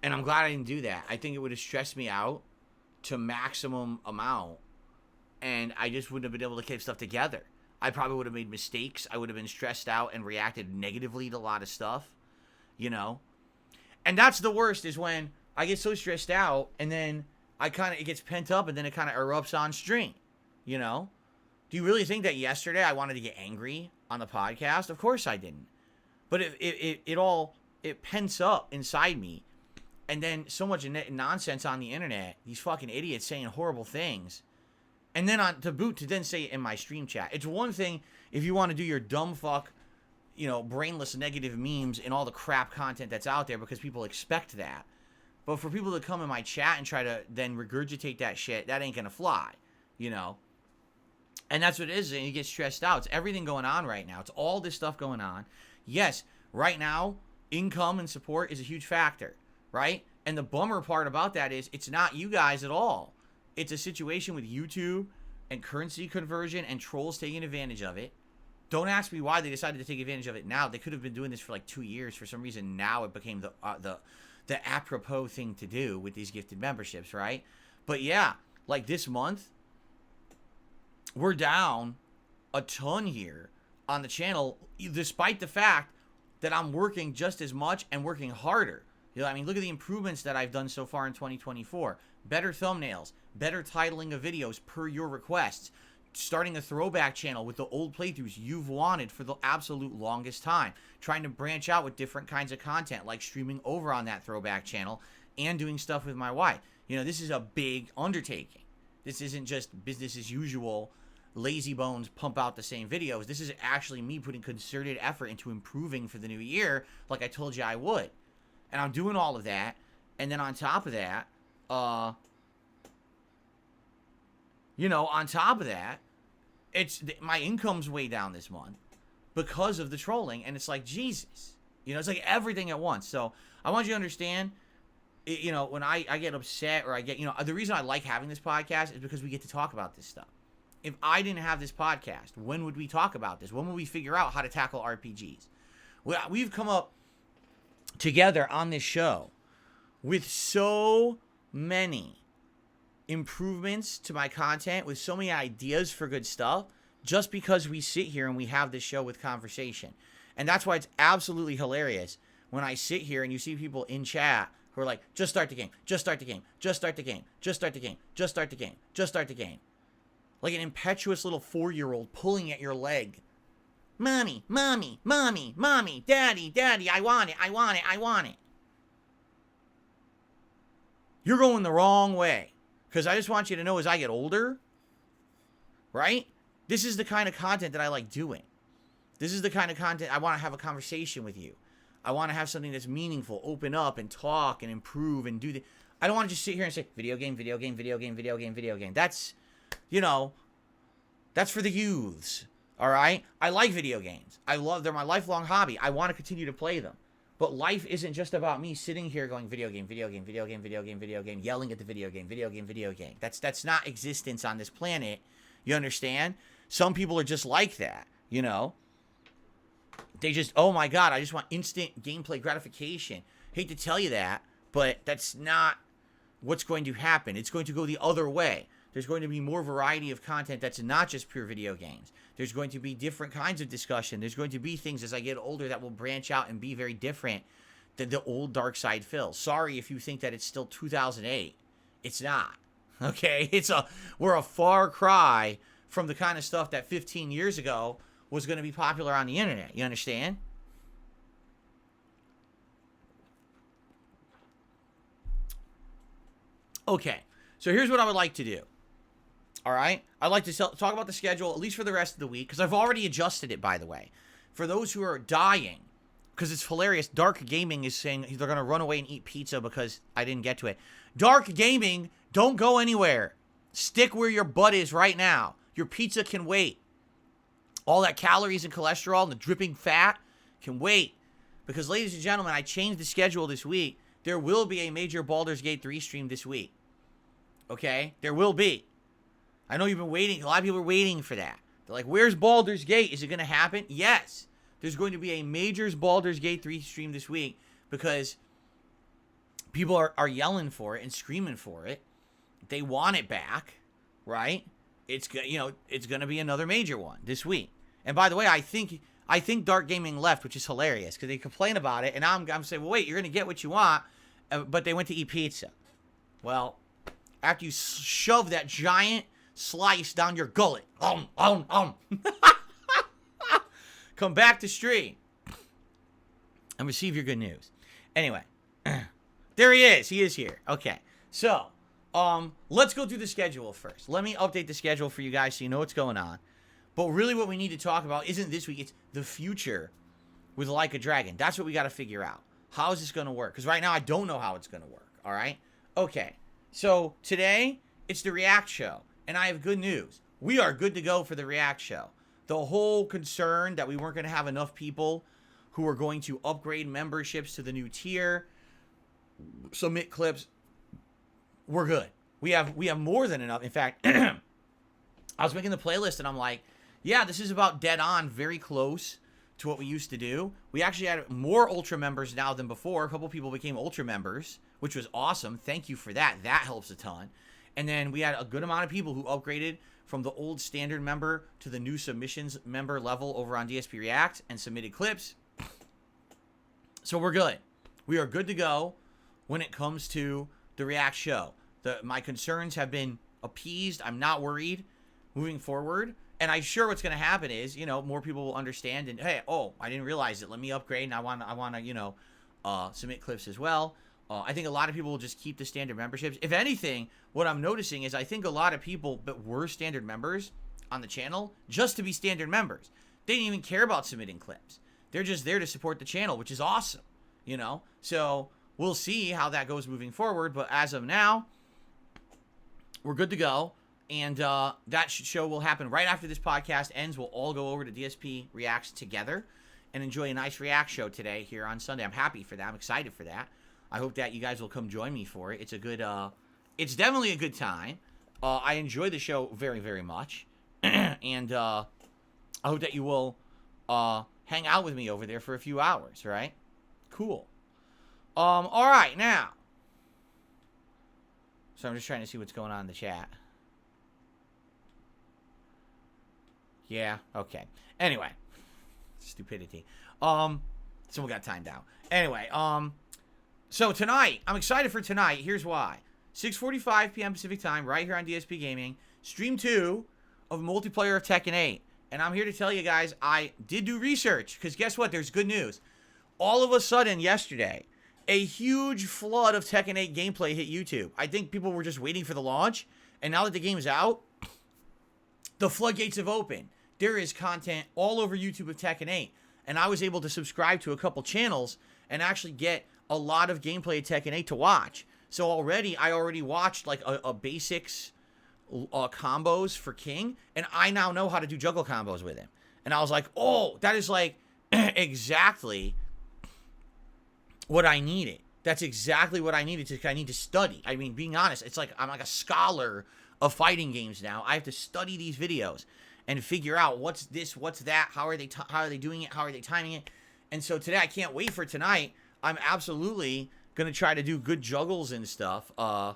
And I'm glad I didn't do that. I think it would have stressed me out to maximum amount, and I just wouldn't have been able to keep stuff together. I probably would have made mistakes. I would have been stressed out and reacted negatively to a lot of stuff, you know? And that's the worst, is when I get so stressed out, and then it gets pent up, and then it kind of erupts on stream, you know? Do you really think that yesterday I wanted to get angry on the podcast? Of course I didn't. But it pents up inside me. And then so much nonsense on the internet, these fucking idiots saying horrible things. And then to boot, to then say it in my stream chat. It's one thing if you want to do your dumb fuck, brainless negative memes and all the crap content that's out there because people expect that. But for people to come in my chat and try to then regurgitate that shit, that ain't gonna fly, And that's what it is, and you get stressed out. It's everything going on right now. It's all this stuff going on. Yes, right now, income and support is a huge factor, right? And the bummer part about that is it's not you guys at all. It's a situation with YouTube and currency conversion and trolls taking advantage of it. Don't ask me why they decided to take advantage of it now. They could have been doing this for like 2 years. For some reason, now it became the apropos thing to do with these gifted memberships, right? But yeah, like this month, we're down a ton here on the channel, despite the fact that I'm working just as much and working harder. Look at the improvements that I've done so far in 2024. Better thumbnails, better titling of videos per your requests, starting a throwback channel with the old playthroughs you've wanted for the absolute longest time, trying to branch out with different kinds of content, like streaming over on that throwback channel and doing stuff with my wife. This is a big undertaking. This isn't just business as usual, lazy bones pump out the same videos. This is actually me putting concerted effort into improving for the new year, like I told you I would. And I'm doing all of that. And then on top of that, it's my income's way down this month because of the trolling. And it's like, Jesus, it's like everything at once. So I want you to understand, when I get upset or I get, the reason I like having this podcast is because we get to talk about this stuff. If I didn't have this podcast, when would we talk about this? When would we figure out how to tackle RPGs? We've come up together on this show with so many improvements to my content, with so many ideas for good stuff, just because we sit here and we have this show with conversation. And that's why it's absolutely hilarious when I sit here and you see people in chat who are like, just start the game, just start the game, just start the game, just start the game, just start the game, just start the game. Like an impetuous little 4-year-old pulling at your leg. Mommy, mommy, mommy, mommy, daddy, daddy, I want it, I want it, I want it. You're going the wrong way. Because I just want you to know as I get older, right? This is the kind of content that I like doing. This is the kind of content I want to have a conversation with you. I want to have something that's meaningful, open up and talk and improve and do the... I don't want to just sit here and say, video game, video game, video game, video game, video game. That's, that's for the youths. All right? I like video games. They're my lifelong hobby. I want to continue to play them. But life isn't just about me sitting here going video game, video game, video game, video game, video game, yelling at the video game, video game, video game. That's not existence on this planet. You understand? Some people are just like that, They just, oh my God, I just want instant gameplay gratification. Hate to tell you that, but that's not what's going to happen. It's going to go the other way. There's going to be more variety of content that's not just pure video games. There's going to be different kinds of discussion. There's going to be things as I get older that will branch out and be very different than the old Dark Side Phil. Sorry if you think that it's still 2008. It's not. Okay? We're a far cry from the kind of stuff that 15 years ago was going to be popular on the internet. You understand? Okay. So here's what I would like to do. All right? I'd like to talk about the schedule, at least for the rest of the week, because I've already adjusted it, by the way. For those who are dying, because it's hilarious, Dark Gaming is saying they're going to run away and eat pizza because I didn't get to it. Dark Gaming, don't go anywhere. Stick where your butt is right now. Your pizza can wait. All that calories and cholesterol and the dripping fat can wait. Because, ladies and gentlemen, I changed the schedule this week. There will be a major Baldur's Gate 3 stream this week. Okay? There will be. I know you've been waiting. A lot of people are waiting for that. They're like, where's Baldur's Gate? Is it going to happen? Yes. There's going to be a major Baldur's Gate 3 stream this week because people are yelling for it and screaming for it. They want it back, right? It's going to be another major one this week. And by the way, I think Dark Gaming left, which is hilarious because they complain about it, and I'm saying, well, wait, you're going to get what you want, but they went to eat pizza. Well, after you shove that giant slice down your gullet, come back to stream. and receive your good news. Anyway, there he is. He is here. Okay. So, let's go through the schedule first. Let me update the schedule for you guys so you know what's going on. But really what we need to talk about isn't this week, it's the future with Like a Dragon. That's what we got to figure out. How is this going to work? Because right now I don't know how it's going to work. All right? Okay. So, today, it's the React show. And I have good news. We are good to go for the React show. The whole concern that we weren't going to have enough people who are going to upgrade memberships to the new tier, submit clips, we're good. We have more than enough. In fact, I was making the playlist and I'm like, yeah, this is about dead on, very close to what we used to do. We actually had more Ultra members now than before. A couple people became Ultra members, which was awesome. Thank you for that. That helps a ton. And then we had a good amount of people who upgraded from the old standard member to the new submissions member level over on DSP React and submitted clips. So we're good. We are good to go when it comes to the React show. My concerns have been appeased. I'm not worried moving forward. And I'm sure what's going to happen is, more people will understand and, hey, I didn't realize it. Let me upgrade and I want to, submit clips as well. I think a lot of people will just keep the standard memberships. If anything, what I'm noticing is I think a lot of people that were standard members on the channel just to be standard members. They didn't even care about submitting clips. They're just there to support the channel, which is awesome, So we'll see how that goes moving forward. But as of now, we're good to go. And that show will happen right after this podcast ends. We'll all go over to DSP Reacts together and enjoy a nice React show today here on Sunday. I'm happy for that. I'm excited for that. I hope that you guys will come join me for it. It's a good, it's definitely a good time. I enjoy the show very, very much. And I hope that you will hang out with me over there for a few hours, right? Cool. All right, now. So I'm just trying to see what's going on in the chat. Yeah, okay. Anyway. Stupidity. Someone got timed out. Anyway, so tonight, I'm excited for tonight. Here's why. 6:45 p.m. Pacific time, right here on DSPGaming. Stream 2 of multiplayer of Tekken 8. And I'm here to tell you guys, I did do research. Because guess what? There's good news. All of a sudden, yesterday, a huge flood of Tekken 8 gameplay hit YouTube. I think people were just waiting for the launch. And now that the game's out, the floodgates have opened. There is content all over YouTube of Tekken 8. And I was able to subscribe to a couple channels and actually get a lot of gameplay of Tekken 8 to watch. So I already watched like a basics combos for King. And I now know how to do juggle combos with him. And I was like, oh, that is like exactly what I needed. That's exactly what I needed. I need to study. I mean, being honest, it's like I'm like a scholar of fighting games now. I have to study these videos and figure out what's this, what's that, how are they doing it, how are they timing it. And so today, I can't wait for tonight. I'm absolutely going to try to do good juggles and stuff, in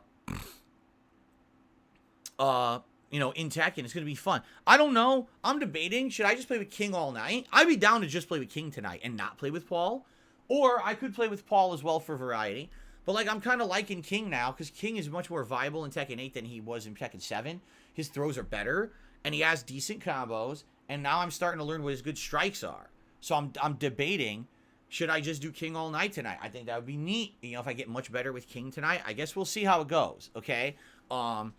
Tekken. It's going to be fun. I don't know. I'm debating, should I just play with King all night? I'd be down to just play with King tonight and not play with Paul. Or I could play with Paul as well for variety. But, like, I'm kind of liking King now because King is much more viable in Tekken 8 than he was in Tekken 7. His throws are better, and he has decent combos, and now I'm starting to learn what his good strikes are. So I'm debating, should I just do King all night tonight? I think that would be neat. If I get much better with King tonight, I guess we'll see how it goes, okay? So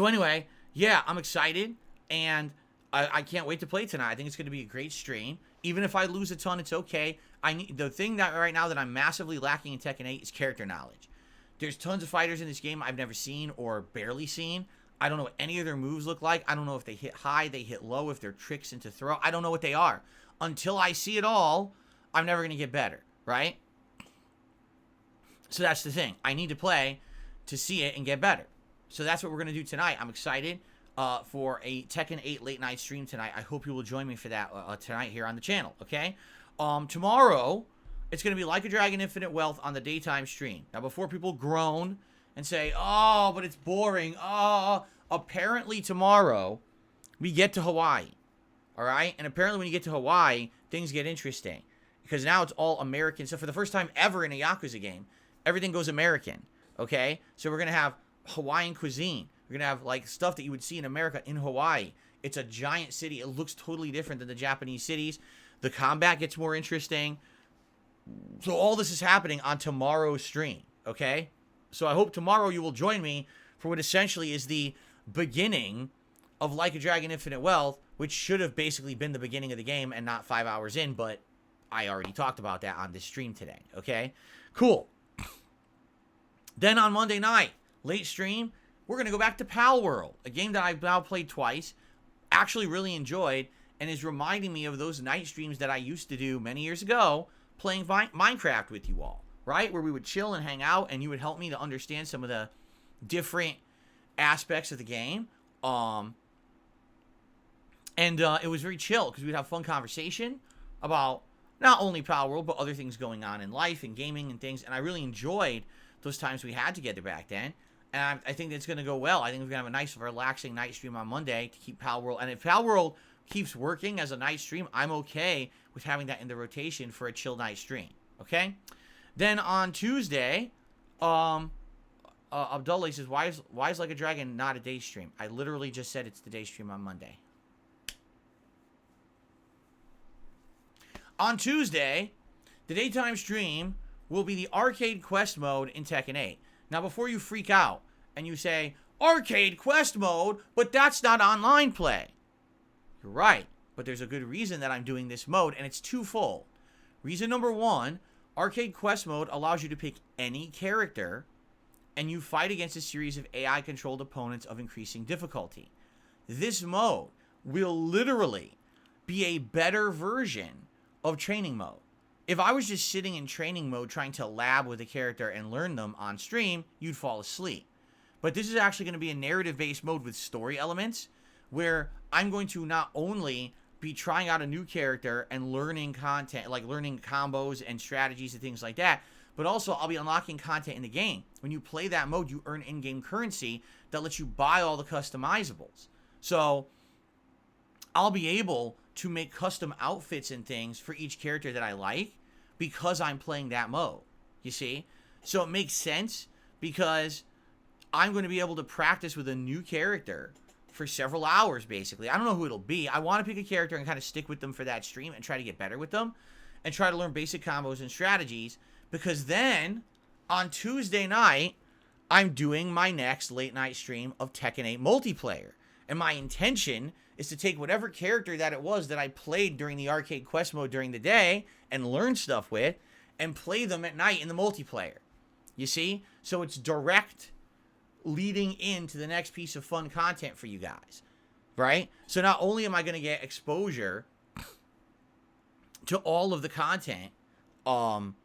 anyway, yeah, I'm excited, and I can't wait to play tonight. I think it's going to be a great stream. Even if I lose a ton, it's okay. The thing that right now that I'm massively lacking in Tekken 8 is character knowledge. There's tons of fighters in this game I've never seen or barely seen. I don't know what any of their moves look like. I don't know if they hit high, they hit low, if they're tricks into throw. I don't know what they are. Until I see it all, I'm never going to get better, right? So that's the thing. I need to play to see it and get better. So that's what we're going to do tonight. I'm excited for a Tekken 8 late night stream tonight. I hope you will join me for that tonight here on the channel, okay? Tomorrow, it's going to be Like a Dragon Infinite Wealth on the daytime stream. Now, before people groan and say, oh, but it's boring. Apparently tomorrow, we get to Hawaii, all right? And apparently when you get to Hawaii, things get interesting. Because now it's all American. So for the first time ever in a Yakuza game, everything goes American, okay? So we're going to have Hawaiian cuisine. We're going to have, like, stuff that you would see in America in Hawaii. It's a giant city. It looks totally different than the Japanese cities. The combat gets more interesting. So all this is happening on tomorrow's stream, okay? So I hope tomorrow you will join me for what essentially is the beginning of Like a Dragon Infinite Wealth, which should have basically been the beginning of the game and not 5 hours in, but I already talked about that on this stream today, okay? Cool. Then on Monday night, late stream, we're going to go back to Pal World, a game that I've now played twice, actually really enjoyed, and is reminding me of those night streams that I used to do many years ago, playing Minecraft with you all, right? Where we would chill and hang out, and you would help me to understand some of the different aspects of the game. It was very chill, because we'd have fun conversation about not only Pal World, but other things going on in life and gaming and things, and I really enjoyed those times we had together back then. And I think it's going to go well. I think we're going to have a nice, relaxing night stream on Monday to keep Pal World. And if Pal World keeps working as a night stream, I'm okay with having that in the rotation for a chill night stream. Okay? Then on Tuesday, Abdullah says, why is Like a Dragon not a day stream? I literally just said it's the day stream on Monday. On Tuesday, the daytime stream will be the arcade quest mode in Tekken 8. Now, before you freak out and you say, arcade quest mode, but that's not online play. You're right, but there's a good reason that I'm doing this mode, and it's twofold. Reason number one, arcade quest mode allows you to pick any character, and you fight against a series of AI-controlled opponents of increasing difficulty. This mode will literally be a better version of training mode. If I was just sitting in training mode trying to lab with a character and learn them on stream, you'd fall asleep. But this is actually going to be a narrative-based mode with story elements where I'm going to not only be trying out a new character and learning content, like learning combos and strategies and things like that, but also I'll be unlocking content in the game. When you play that mode, you earn in-game currency that lets you buy all the customizables. So I'll be able to make custom outfits and things for each character that I like, because I'm playing that mode, you see? So it makes sense because I'm going to be able to practice with a new character for several hours, basically. I don't know who it'll be. I want to pick a character and kind of stick with them for that stream and try to get better with them and try to learn basic combos and strategies, because then on Tuesday night, I'm doing my next late night stream of Tekken 8 multiplayer. And my intention is to take whatever character that it was that I played during the arcade quest mode during the day and learn stuff with, and play them at night in the multiplayer. You see? So it's direct leading into the next piece of fun content for you guys. Right? So not only am I going to get exposure to all of the content of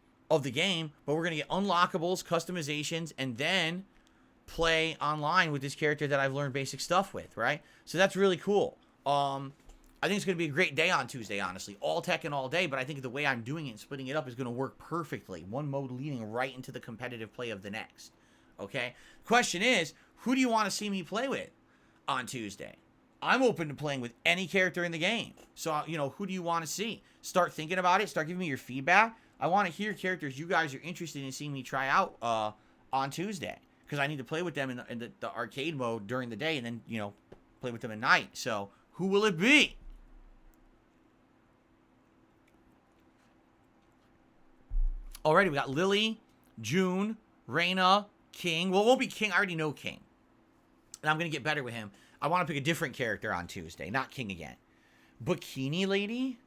the game, but we're going to get unlockables, customizations, and then play online with this character that I've learned basic stuff with, right? So that's really cool. I think it's going to be a great day on Tuesday, honestly. All Tekken all day, but I think the way I'm doing it and splitting it up is going to work perfectly. One mode leading right into the competitive play of the next. Okay? Question is, who do you want to see me play with on Tuesday? I'm open to playing with any character in the game. So, you know, who do you want to see? Start thinking about it. Start giving me your feedback. I want to hear characters you guys are interested in seeing me try out on Tuesday, because I need to play with them in the arcade mode during the day and then, you know, play with them at night. So, who will it be? Alrighty, we got Lily, June, Reina, King. Well, it won't be King. I already know King. And I'm going to get better with him. I want to pick a different character on Tuesday, not King again. Bikini Lady?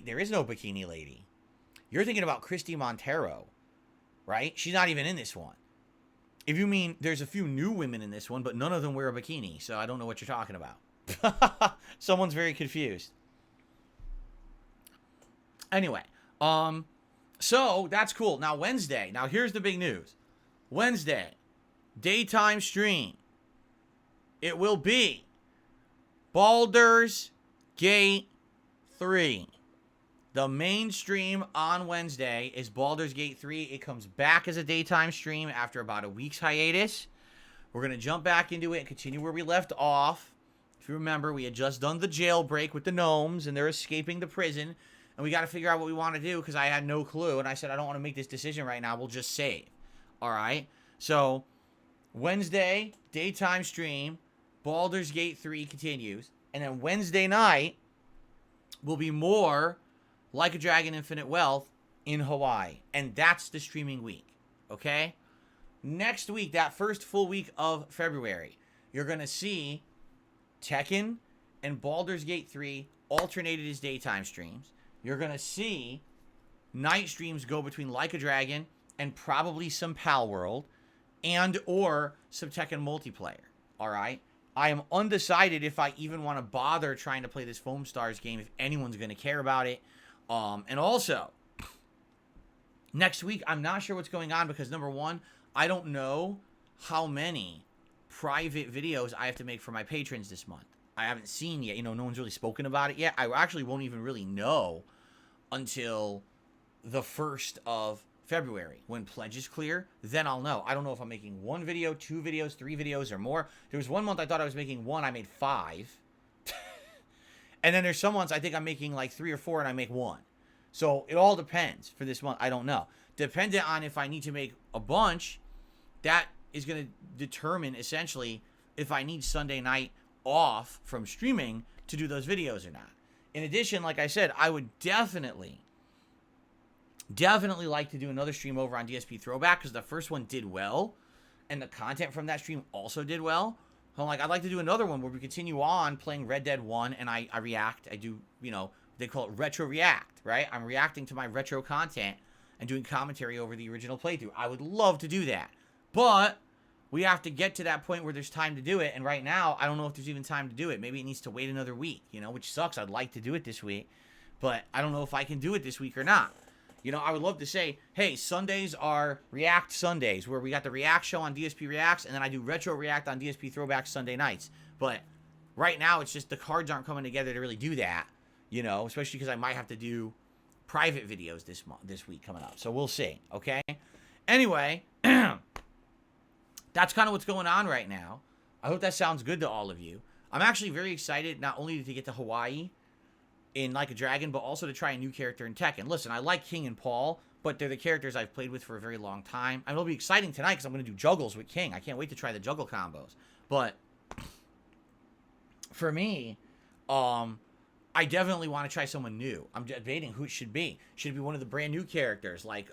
There is no Bikini Lady. You're thinking about Christy Montero, right? She's not even in this one. If you mean there's a few new women in this one, but none of them wear a bikini, so I don't know what you're talking about. Someone's very confused. Anyway, so that's cool. Now Wednesday. Now here's the big news. Wednesday, daytime stream. It will be Baldur's Gate 3. The main stream on Wednesday is Baldur's Gate 3. It comes back as a daytime stream after about a week's hiatus. We're going to jump back into it and continue where we left off. If you remember, we had just done the jailbreak with the gnomes, and they're escaping the prison. And we got to figure out what we want to do, because I had no clue. And I said, I don't want to make this decision right now. We'll just save. All right? So, Wednesday, daytime stream. Baldur's Gate 3 continues. And then Wednesday night, will be more Like a Dragon Infinite Wealth in Hawaii. And that's the streaming week. Okay? Next week, that first full week of February, you're going to see Tekken and Baldur's Gate 3 alternated as daytime streams. You're going to see night streams go between Like a Dragon and probably some Pal World and or some Tekken multiplayer. All right? I am undecided if I even want to bother trying to play this Foam Stars game, if anyone's going to care about it. And also, next week, I'm not sure what's going on because, number one, I don't know how many private videos I have to make for my patrons this month. I haven't seen yet. No one's really spoken about it yet. I actually won't even really know until the 1st of February. When pledges clear, then I'll know. I don't know if I'm making 1 video, 2 videos, 3 videos, or more. There was one month I thought I was making 1. I made 5. And then there's some months I think I'm making like 3 or 4 and I make 1. So it all depends for this month. I don't know. Dependent on if I need to make a bunch, that is going to determine essentially if I need Sunday night off from streaming to do those videos or not. In addition, like I said, I would definitely like to do another stream over on DSP Throwback because the first one did well and the content from that stream also did well. So I'm like, I'd like to do another one where we continue on playing Red Dead 1 and I react. I do, they call it retro react, right? I'm reacting to my retro content and doing commentary over the original playthrough. I would love to do that. But we have to get to that point where there's time to do it. And right now, I don't know if there's even time to do it. Maybe it needs to wait another week, which sucks. I'd like to do it this week. But I don't know if I can do it this week or not. I would love to say, hey, Sundays are React Sundays, where we got the React show on DSP Reacts, and then I do Retro React on DSP Throwback Sunday nights. But right now, it's just the cards aren't coming together to really do that, especially because I might have to do private videos this week coming up. So we'll see, okay? Anyway, that's kind of what's going on right now. I hope that sounds good to all of you. I'm actually very excited not only to get to Hawaii in Like a Dragon, but also to try a new character in Tekken. Listen, I like King and Paul, but they're the characters I've played with for a very long time. And it'll be exciting tonight because I'm going to do juggles with King. I can't wait to try the juggle combos. But for me, I definitely want to try someone new. I'm debating who it should be. Should it be one of the brand new characters like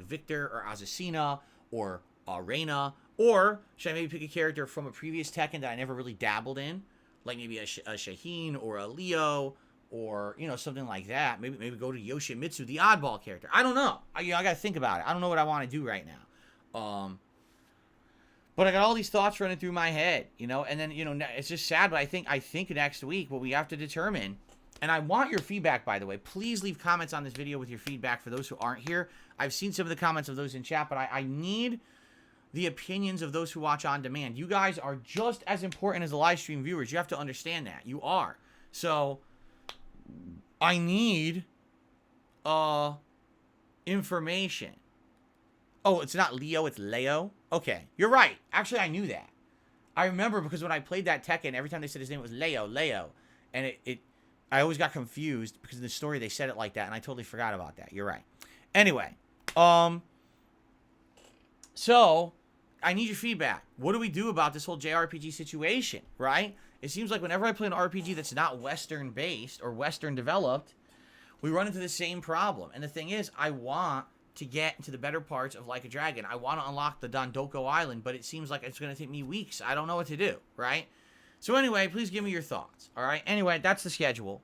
Victor or Azucena or Reina? Or should I maybe pick a character from a previous Tekken that I never really dabbled in? Like maybe a Shaheen or a Leo or, something like that. Maybe go to Yoshimitsu, the oddball character. I don't know. I got to think about it. I don't know what I want to do right now. But I got all these thoughts running through my head, and then, it's just sad, but I think next week what we have to determine, and I want your feedback, by the way. Please leave comments on this video with your feedback for those who aren't here. I've seen some of the comments of those in chat, but I need the opinions of those who watch on demand. You guys are just as important as the live stream viewers. You have to understand that. You are. So I need information. Oh, it's not Leo, it's Leo. Okay, you're right. Actually, I knew that. I remember because when I played that Tekken, every time they said his name was Leo, and I always got confused because in the story they said it like that, and I totally forgot about that. You're right. Anyway, so I need your feedback. What do we do about this whole JRPG situation, right? It seems like whenever I play an RPG that's not Western-based or Western-developed, we run into the same problem. And the thing is, I want to get into the better parts of Like a Dragon. I want to unlock the Dondoko Island, but it seems like it's going to take me weeks. I don't know what to do, right? So anyway, please give me your thoughts, all right? Anyway, that's the schedule.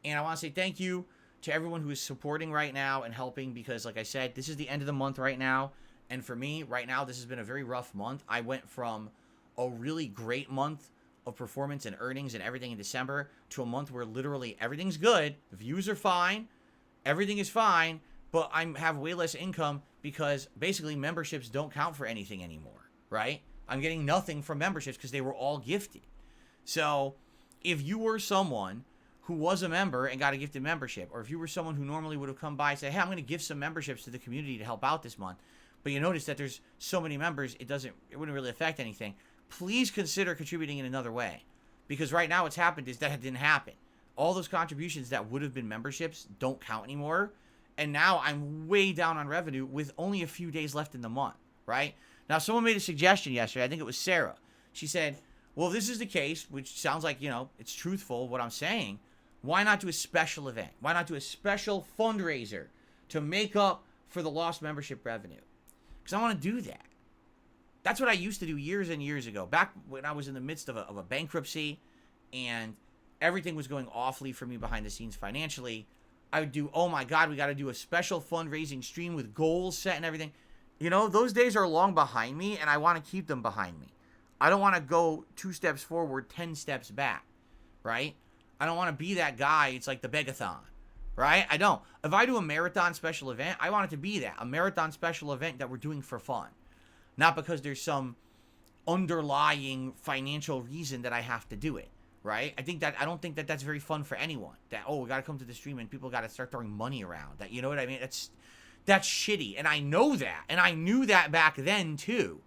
And I want to say thank you to everyone who is supporting right now and helping because, like I said, this is the end of the month right now. And for me, right now, this has been a very rough month. I went from a really great month of performance and earnings and everything in December to a month where literally everything's good. The views are fine. Everything is fine. But I have way less income because basically memberships don't count for anything anymore, right? I'm getting nothing from memberships because they were all gifted. So if you were someone who was a member and got a gifted membership, or if you were someone who normally would have come by and say, hey, I'm going to give some memberships to the community to help out this month, but you notice that there's so many members, it wouldn't really affect anything, please consider contributing in another way. Because right now what's happened is that it didn't happen. All those contributions that would have been memberships don't count anymore. And now I'm way down on revenue with only a few days left in the month, right? Now, someone made a suggestion yesterday. I think it was Sarah. She said, well, if this is the case, which sounds like, it's truthful what I'm saying, why not do a special event? Why not do a special fundraiser to make up for the lost membership revenue? Because I want to do that. That's what I used to do years and years ago, back when I was in the midst of a bankruptcy and everything was going awfully for me behind the scenes financially. I would do, oh my God, we got to do a special fundraising stream with goals set and everything. You know, those days are long behind me, and I want to keep them behind me. I don't want to go 2 steps forward, 10 steps back, right? I don't want to be that guy. It's like the begathon, right? I don't. If I do a marathon special event, I want it to be that, a marathon special event that we're doing for fun. Not because there's some underlying financial reason that I have to do it, right? I don't think that that's very fun for anyone. That, oh, we got to come to the stream and people got to start throwing money around. That, you know what I mean? That's shitty. And I know that. And I knew that back then too.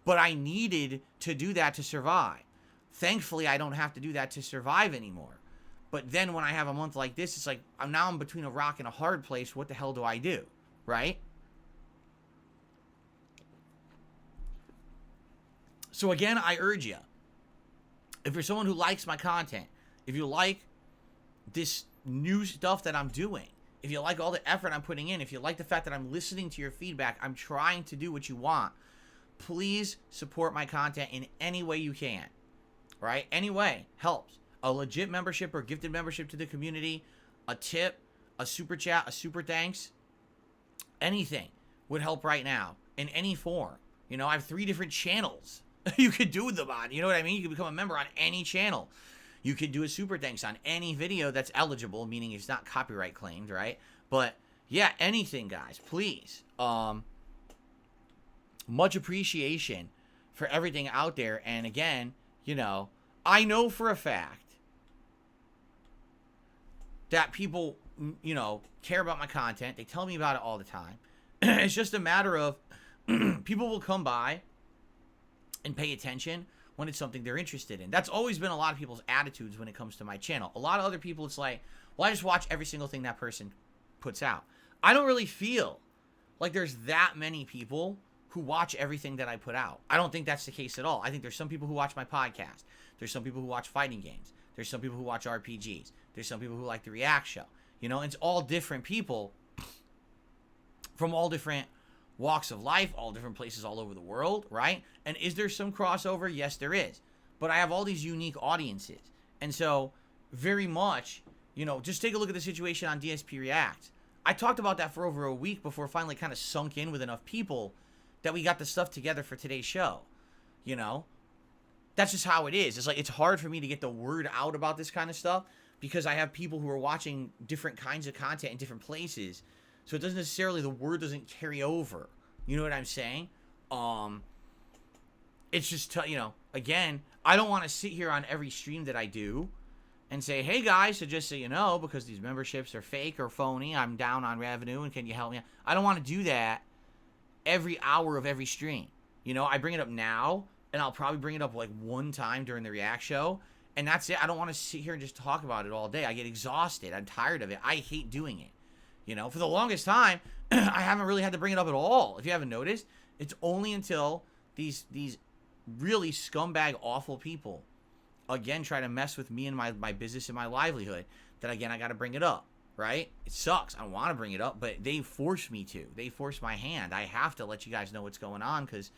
But I needed to do that to survive. Thankfully, I don't have to do that to survive anymore. But then when I have a month like this, it's like, I'm between a rock and a hard place. What the hell do I do? Right? So again, I urge you, if you're someone who likes my content, if you like this new stuff that I'm doing, if you like all the effort I'm putting in, if you like the fact that I'm listening to your feedback, I'm trying to do what you want, please support my content in any way you can, right? Any way helps. A legit membership or gifted membership to the community, a tip, a super chat, a super thanks, anything would help right now in any form. You know, I have 3 different channels you could do them on. You know what I mean? You can become a member on any channel. You could do a super thanks on any video that's eligible, meaning it's not copyright claimed, right? But yeah, anything, guys, please. Much appreciation for everything out there. And again, you know, I know for a fact that people, you know, care about my content. They tell me about it all the time. It's just a matter of people will come by and pay attention when it's something they're interested in. That's always been a lot of people's attitudes when it comes to my channel. A lot of other people, it's like, well, I just watch every single thing that person puts out. I don't really feel like there's that many people who watch everything that I put out. I don't think that's the case at all. I think there's some people who watch my podcast. There's some people who watch fighting games. There's some people who watch RPGs. There's some people who like the React show. You know, it's all different people from all different walks of life, all different places all over the world, right? And is there some crossover? Yes, there is. But I have all these unique audiences. And so, very much, you know, just take a look at the situation on DSP React. I talked about that for over a week before it finally kind of sunk in with enough people that we got the stuff together for today's show. You know? That's just how it is. It's like, it's hard for me to get the word out about this kind of stuff because I have people who are watching different kinds of content in different places. So it doesn't necessarily, the word doesn't carry over. You know what I'm saying? It's just, you know, again, I don't want to sit here on every stream that I do and say, hey guys, so just so you know, because these memberships are fake or phony, I'm down on revenue and can you help me? I don't want to do that every hour of every stream. You know, I bring it up now and I'll probably bring it up like one time during the React show. And that's it. I don't want to sit here and just talk about it all day. I get exhausted. I'm tired of it. I hate doing it. You know, for the longest time, I haven't really had to bring it up at all. If you haven't noticed, it's only until these really scumbag, awful people, again, try to mess with me and my business and my livelihood, that, again, I got to bring it up, right? It sucks. I want to bring it up, but they force me to. They force my hand. I have to let you guys know what's going on because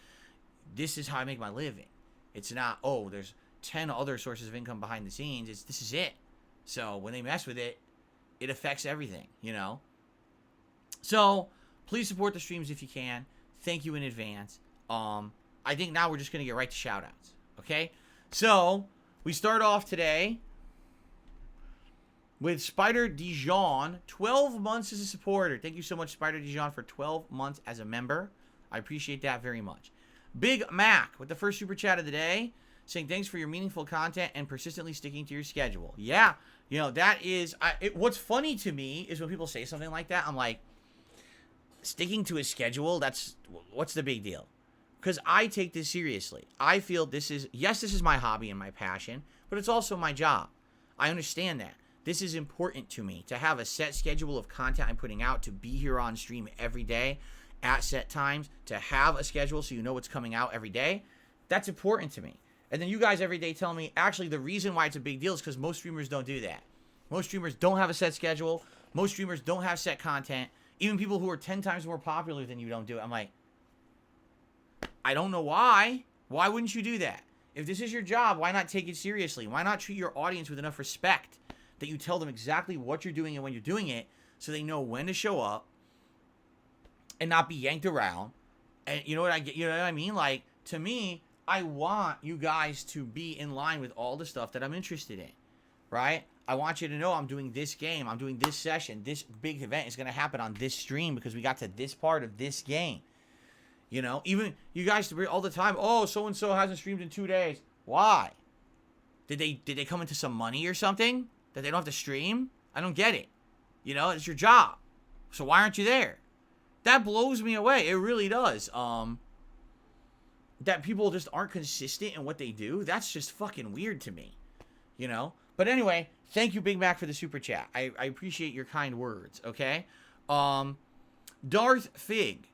this is how I make my living. It's not, oh, there's 10 other sources of income behind the scenes. This is it. So when they mess with it, it affects everything, you know? So, please support the streams if you can. Thank you in advance. I think now we're just going to get right to shout-outs, okay? So, we start off today with Spider Dijon, 12 months as a supporter. Thank you so much, Spider Dijon, for 12 months as a member. I appreciate that very much. Big Mac with the first super chat of the day, saying thanks for your meaningful content and persistently sticking to your schedule. Yeah, you know, that is... what's funny to me is when people say something like that, I'm like, sticking to a schedule, what's the big deal? Because I take this seriously. I feel this is my hobby and my passion, but it's also my job. I understand that. This is important to me, to have a set schedule of content I'm putting out, to be here on stream every day at set times, to have a schedule so you know what's coming out every day. That's important to me. And then you guys every day tell me, actually, the reason why it's a big deal is because most streamers don't do that. Most streamers don't have a set schedule. Most streamers don't have set content. Even people who are 10 times more popular than you don't do it. I'm like, I don't know why. Why wouldn't you do that? If this is your job, why not take it seriously? Why not treat your audience with enough respect that you tell them exactly what you're doing and when you're doing it so they know when to show up and not be yanked around? And you know what I mean? Like, to me, I want you guys to be in line with all the stuff that I'm interested in, right? I want you to know I'm doing this game, I'm doing this session, this big event is going to happen on this stream because we got to this part of this game. You know, even you guys all the time, oh, so-and-so hasn't streamed in 2 days. Why? Did they come into some money or something that they don't have to stream? I don't get it. You know, it's your job. So why aren't you there? That blows me away. It really does. That people just aren't consistent in what they do. That's just fucking weird to me. You know? But anyway, thank you, Big Mac, for the super chat. I appreciate your kind words, okay? Darth Fig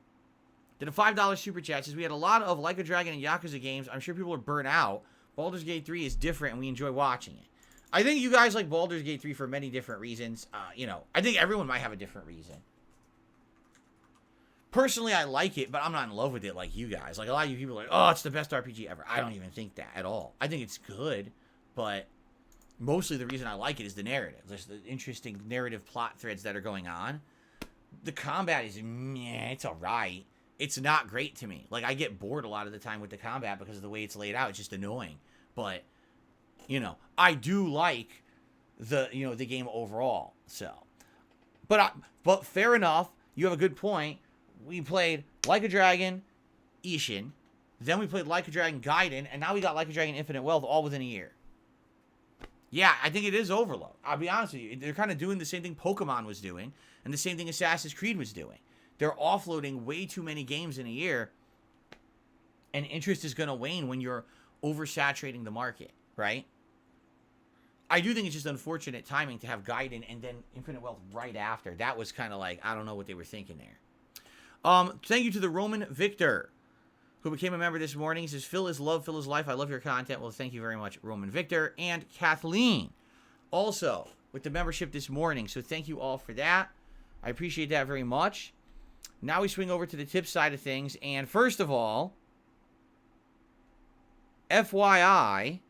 did a $5 super chat. Says, we had a lot of Like a Dragon and Yakuza games. I'm sure people are burnt out. Baldur's Gate 3 is different, and we enjoy watching it. I think you guys like Baldur's Gate 3 for many different reasons. You know, I think everyone might have a different reason. Personally, I like it, but I'm not in love with it like you guys. Like, a lot of you people are like, oh, it's the best RPG ever. I don't even think that at all. I think it's good, but mostly the reason I like it is the narrative. There's the interesting narrative plot threads that are going on. The combat is, meh, it's alright. It's not great to me. Like, I get bored a lot of the time with the combat because of the way it's laid out. It's just annoying. But, you know, I do like the game overall. So, but fair enough. You have a good point. We played Like a Dragon, Ishin. Then we played Like a Dragon, Gaiden. And now we got Like a Dragon, Infinite Wealth all within a year. Yeah, I think it is overload. I'll be honest with you. They're kind of doing the same thing Pokemon was doing and the same thing Assassin's Creed was doing. They're offloading way too many games in a year, and interest is going to wane when you're oversaturating the market, right? I do think it's just unfortunate timing to have Gaiden and then Infinite Wealth right after. That was kind of like, I don't know what they were thinking there. Thank you to the Roman Victor, who became a member this morning. He says, Phil is love, Phil is life. I love your content. Well, thank you very much, Roman Victor. And Kathleen, also with the membership this morning. So thank you all for that. I appreciate that very much. Now we swing over to the tip side of things. And first of all, FYI,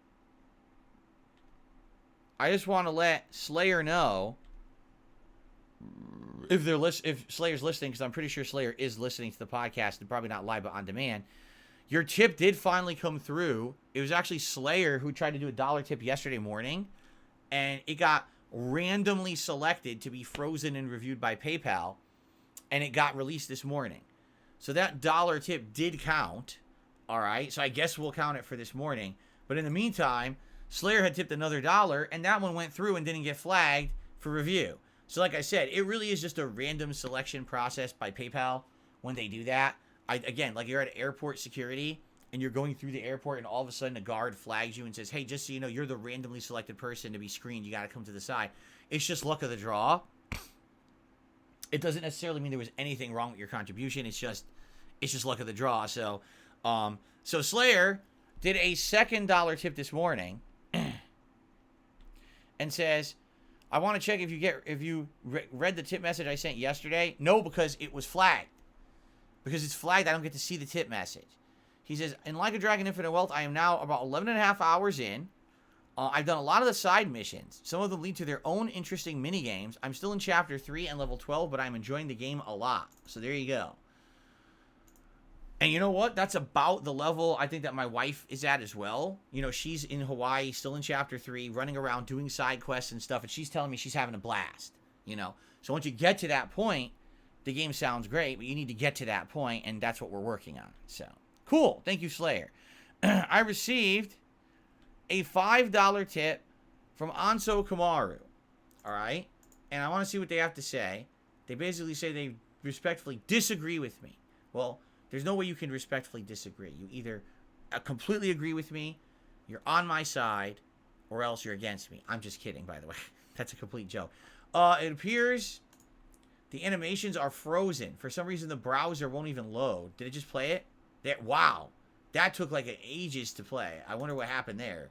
I just want to let Slayer know if Slayer's listening, because I'm pretty sure Slayer is listening to the podcast and probably not live but on demand. Your tip did finally come through. It was actually Slayer who tried to do a $1 tip yesterday morning, and it got randomly selected to be frozen and reviewed by PayPal, and it got released this morning. So that $1 tip did count. All right, so I guess we'll count it for this morning. But in the meantime, Slayer had tipped another $1, and that one went through and didn't get flagged for review. So like I said, it really is just a random selection process by PayPal when they do that. Again, like you're at airport security, and you're going through the airport, and all of a sudden a guard flags you and says, hey, just so you know, you're the randomly selected person to be screened. You got to come to the side. It's just luck of the draw. It doesn't necessarily mean there was anything wrong with your contribution. It's just luck of the draw. So Slayer did a second $1 tip this morning and says, I want to check if you read the tip message I sent yesterday. No, because it was flagged. Because it's flagged, I don't get to see the tip message. He says, in Like a Dragon Infinite Wealth, I am now about 11 and a half hours in. I've done a lot of the side missions. Some of them lead to their own interesting mini games. I'm still in Chapter 3 and Level 12, but I'm enjoying the game a lot. So there you go. And you know what? That's about the level I think that my wife is at as well. You know, she's in Hawaii, still in Chapter 3, running around doing side quests and stuff, and she's telling me she's having a blast, you know. So once you get to that point, the game sounds great, but you need to get to that point, and that's what we're working on. So, cool. Thank you, Slayer. I received a $5 tip from Anso Kamaru, all right? And I want to see what they have to say. They basically say they respectfully disagree with me. Well, there's no way you can respectfully disagree. You either completely agree with me, you're on my side, or else you're against me. I'm just kidding, by the way. That's a complete joke. It appears the animations are frozen. For some reason, the browser won't even load. Did it just play it? Wow. That took like ages to play. I wonder what happened there.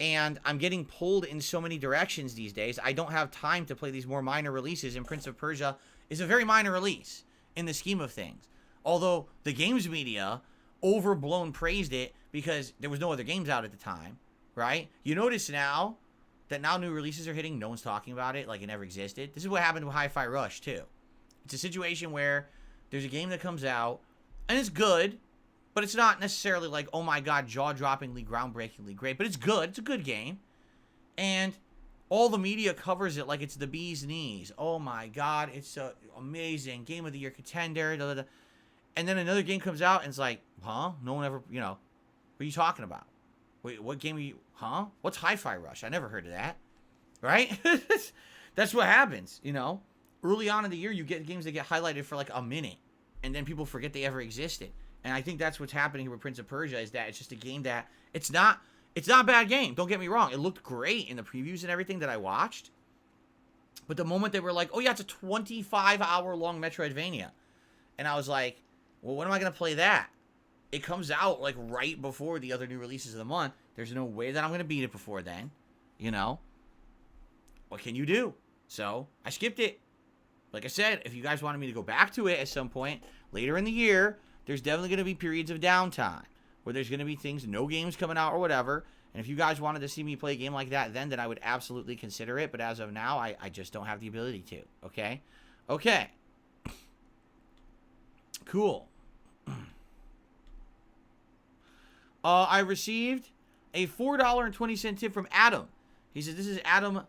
And I'm getting pulled in so many directions these days. I don't have time to play these more minor releases, and Prince of Persia is a very minor release in the scheme of things. Although the games media overblown praised it because there was no other games out at the time, right? You notice now that now new releases are hitting, no one's talking about it like it never existed. This is what happened with Hi-Fi Rush, too. It's a situation where there's a game that comes out, and it's good, but it's not necessarily like, oh my god, jaw-droppingly, groundbreakingly great. But it's good. It's a good game. And all the media covers it like it's the bee's knees. Oh my god, it's an amazing Game of the Year contender. Da, da, da. And then another game comes out, and it's like, huh? No one ever, what are you talking about? Wait, what game are you, huh? What's Hi-Fi Rush? I never heard of that. Right? That's what happens, Early on in the year, you get games that get highlighted for like a minute, and then people forget they ever existed. And I think that's what's happening here with Prince of Persia, is that it's just a game that, it's not a bad game. Don't get me wrong. It looked great in the previews and everything that I watched. But the moment they were like, oh yeah, it's a 25-hour-long Metroidvania. And I was like, well, when am I going to play that? It comes out like right before the other new releases of the month. There's no way that I'm going to beat it before then. What can you do? So I skipped it. Like I said, if you guys wanted me to go back to it at some point later in the year, there's definitely going to be periods of downtime where there's going to be things, no games coming out or whatever. And if you guys wanted to see me play a game like that, then I would absolutely consider it. But as of now, I just don't have the ability to. Okay? Okay. Cool. I received a $4.20 tip from Adam. He said, this is Adam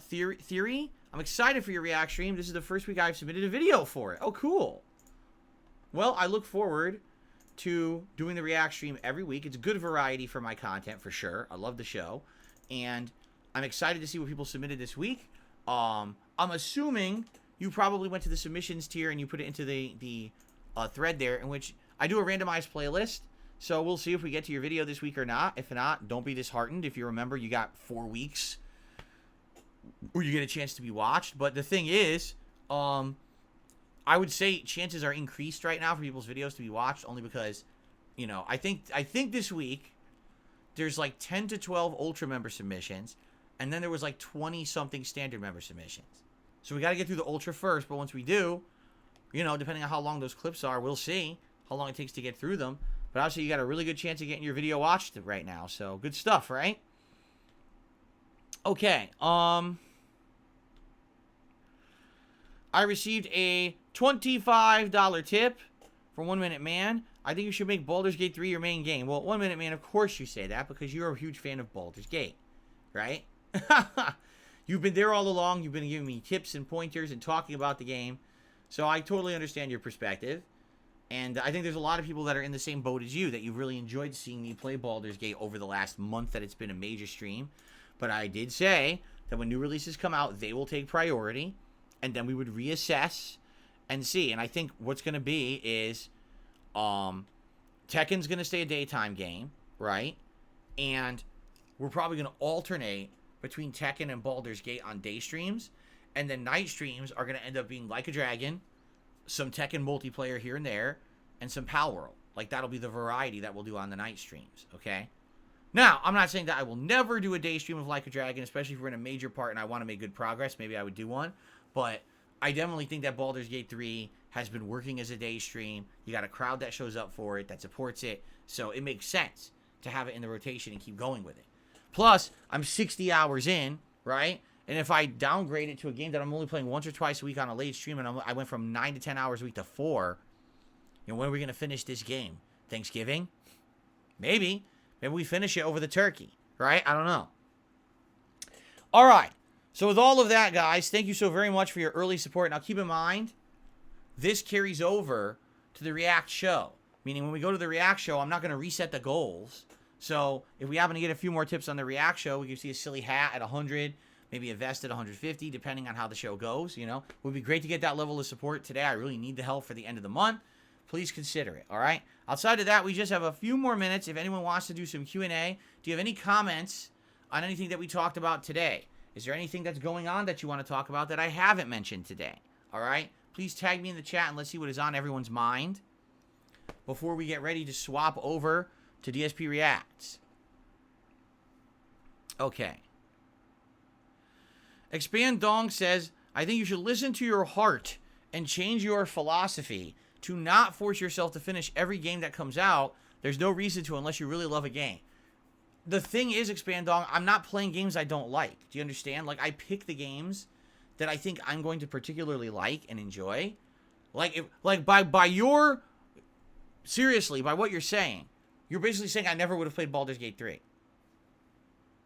Theory. I'm excited for your React stream. This is the first week I've submitted a video for it. Oh, cool. Well, I look forward to doing the React stream every week. It's a good variety for my content, for sure. I love the show. And I'm excited to see what people submitted this week. I'm assuming you probably went to the submissions tier and you put it into the thread there, in which I do a randomized playlist. So we'll see if we get to your video this week or not. If not, don't be disheartened. If you remember, you got 4 weeks where you get a chance to be watched. But the thing is, I would say chances are increased right now for people's videos to be watched, only because, I think this week there's like 10 to 12 Ultra member submissions, and then there was like 20-something standard member submissions. So we got to get through the Ultra first, but once we do, depending on how long those clips are, we'll see how long it takes to get through them. But obviously, you got a really good chance of getting your video watched right now, so good stuff, right? Okay, I received a $25 tip from 1 Minute Man. I think you should make Baldur's Gate 3 your main game. Well, 1 Minute Man, of course you say that, because you're a huge fan of Baldur's Gate, right? You've been there all along. You've been giving me tips and pointers and talking about the game. So I totally understand your perspective. And I think there's a lot of people that are in the same boat as you, that you've really enjoyed seeing me play Baldur's Gate over the last month that it's been a major stream. But I did say that when new releases come out, they will take priority. And then we would reassess and see. And I think what's going to be is Tekken's going to stay a daytime game, right? And we're probably going to alternate between Tekken and Baldur's Gate on day streams. And then night streams are going to end up being Like a Dragon, some Tekken multiplayer here and there, and some Pal World. Like, that'll be the variety that we'll do on the night streams, okay? Now, I'm not saying that I will never do a day stream of Like a Dragon, especially if we're in a major part and I want to make good progress. Maybe I would do one. But I definitely think that Baldur's Gate 3 has been working as a day stream. You got a crowd that shows up for it, that supports it. So it makes sense to have it in the rotation and keep going with it. Plus, I'm 60 hours in, right? And if I downgrade it to a game that I'm only playing once or twice a week on a late stream, and I went from 9 to 10 hours a week to 4, when are we going to finish this game? Thanksgiving? Maybe. Maybe we finish it over the turkey, right? I don't know. All right. So with all of that, guys, thank you so very much for your early support. Now, keep in mind, this carries over to the React show. Meaning, when we go to the React show, I'm not going to reset the goals. So if we happen to get a few more tips on the React show, we can see a silly hat at 100, maybe a vest at 150, depending on how the show goes, It would be great to get that level of support today. I really need the help for the end of the month. Please consider it, all right? Outside of that, we just have a few more minutes. If anyone wants to do some Q&A, do you have any comments on anything that we talked about today? Is there anything that's going on that you want to talk about that I haven't mentioned today? All right? Please tag me in the chat and let's see what is on everyone's mind before we get ready to swap over to DSP Reacts. Okay. Expand Dong says, I think you should listen to your heart and change your philosophy to not force yourself to finish every game that comes out. There's no reason to unless you really love a game. The thing is, Expand Dong, I'm not playing games I don't like. Do you understand? Like, I pick the games that I think I'm going to particularly like and enjoy. By your... Seriously, by what you're saying, you're basically saying I never would have played Baldur's Gate 3.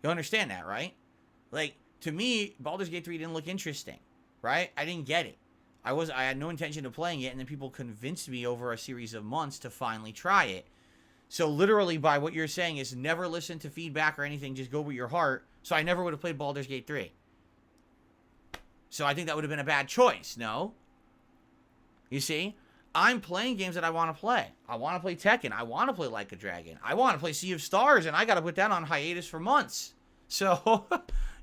You understand that, right? Like, to me, Baldur's Gate 3 didn't look interesting, right? I didn't get it. I had no intention of playing it, and then people convinced me over a series of months to finally try it. So literally, by what you're saying is never listen to feedback or anything, just go with your heart. So I never would have played Baldur's Gate 3. So I think that would have been a bad choice, no? You see? I'm playing games that I want to play. I want to play Tekken. I want to play Like a Dragon. I want to play Sea of Stars, and I got to put that on hiatus for months. So,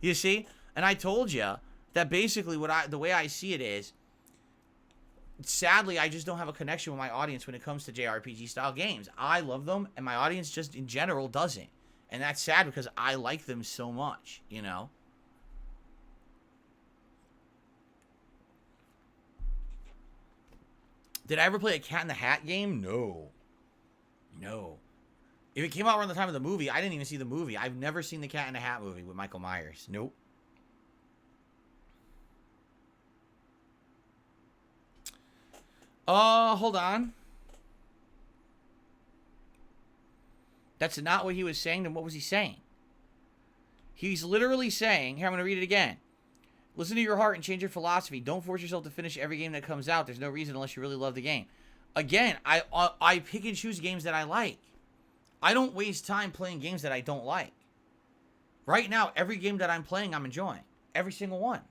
you see? And I told you that basically the way I see it is, sadly, I just don't have a connection with my audience when it comes to JRPG style games. I love them, and my audience just in general doesn't. And that's sad because I like them so much, you know? Did I ever play a Cat in the Hat game? No. No. If it came out around the time of the movie, I didn't even see the movie. I've never seen the Cat in the Hat movie with Michael Myers. Nope. Hold on. That's not what he was saying. Then what was he saying? He's literally saying, here, I'm going to read it again. Listen to your heart and change your philosophy. Don't force yourself to finish every game that comes out. There's no reason unless you really love the game. Again, I pick and choose games that I like. I don't waste time playing games that I don't like. Right now, every game that I'm playing, I'm enjoying. Every single one.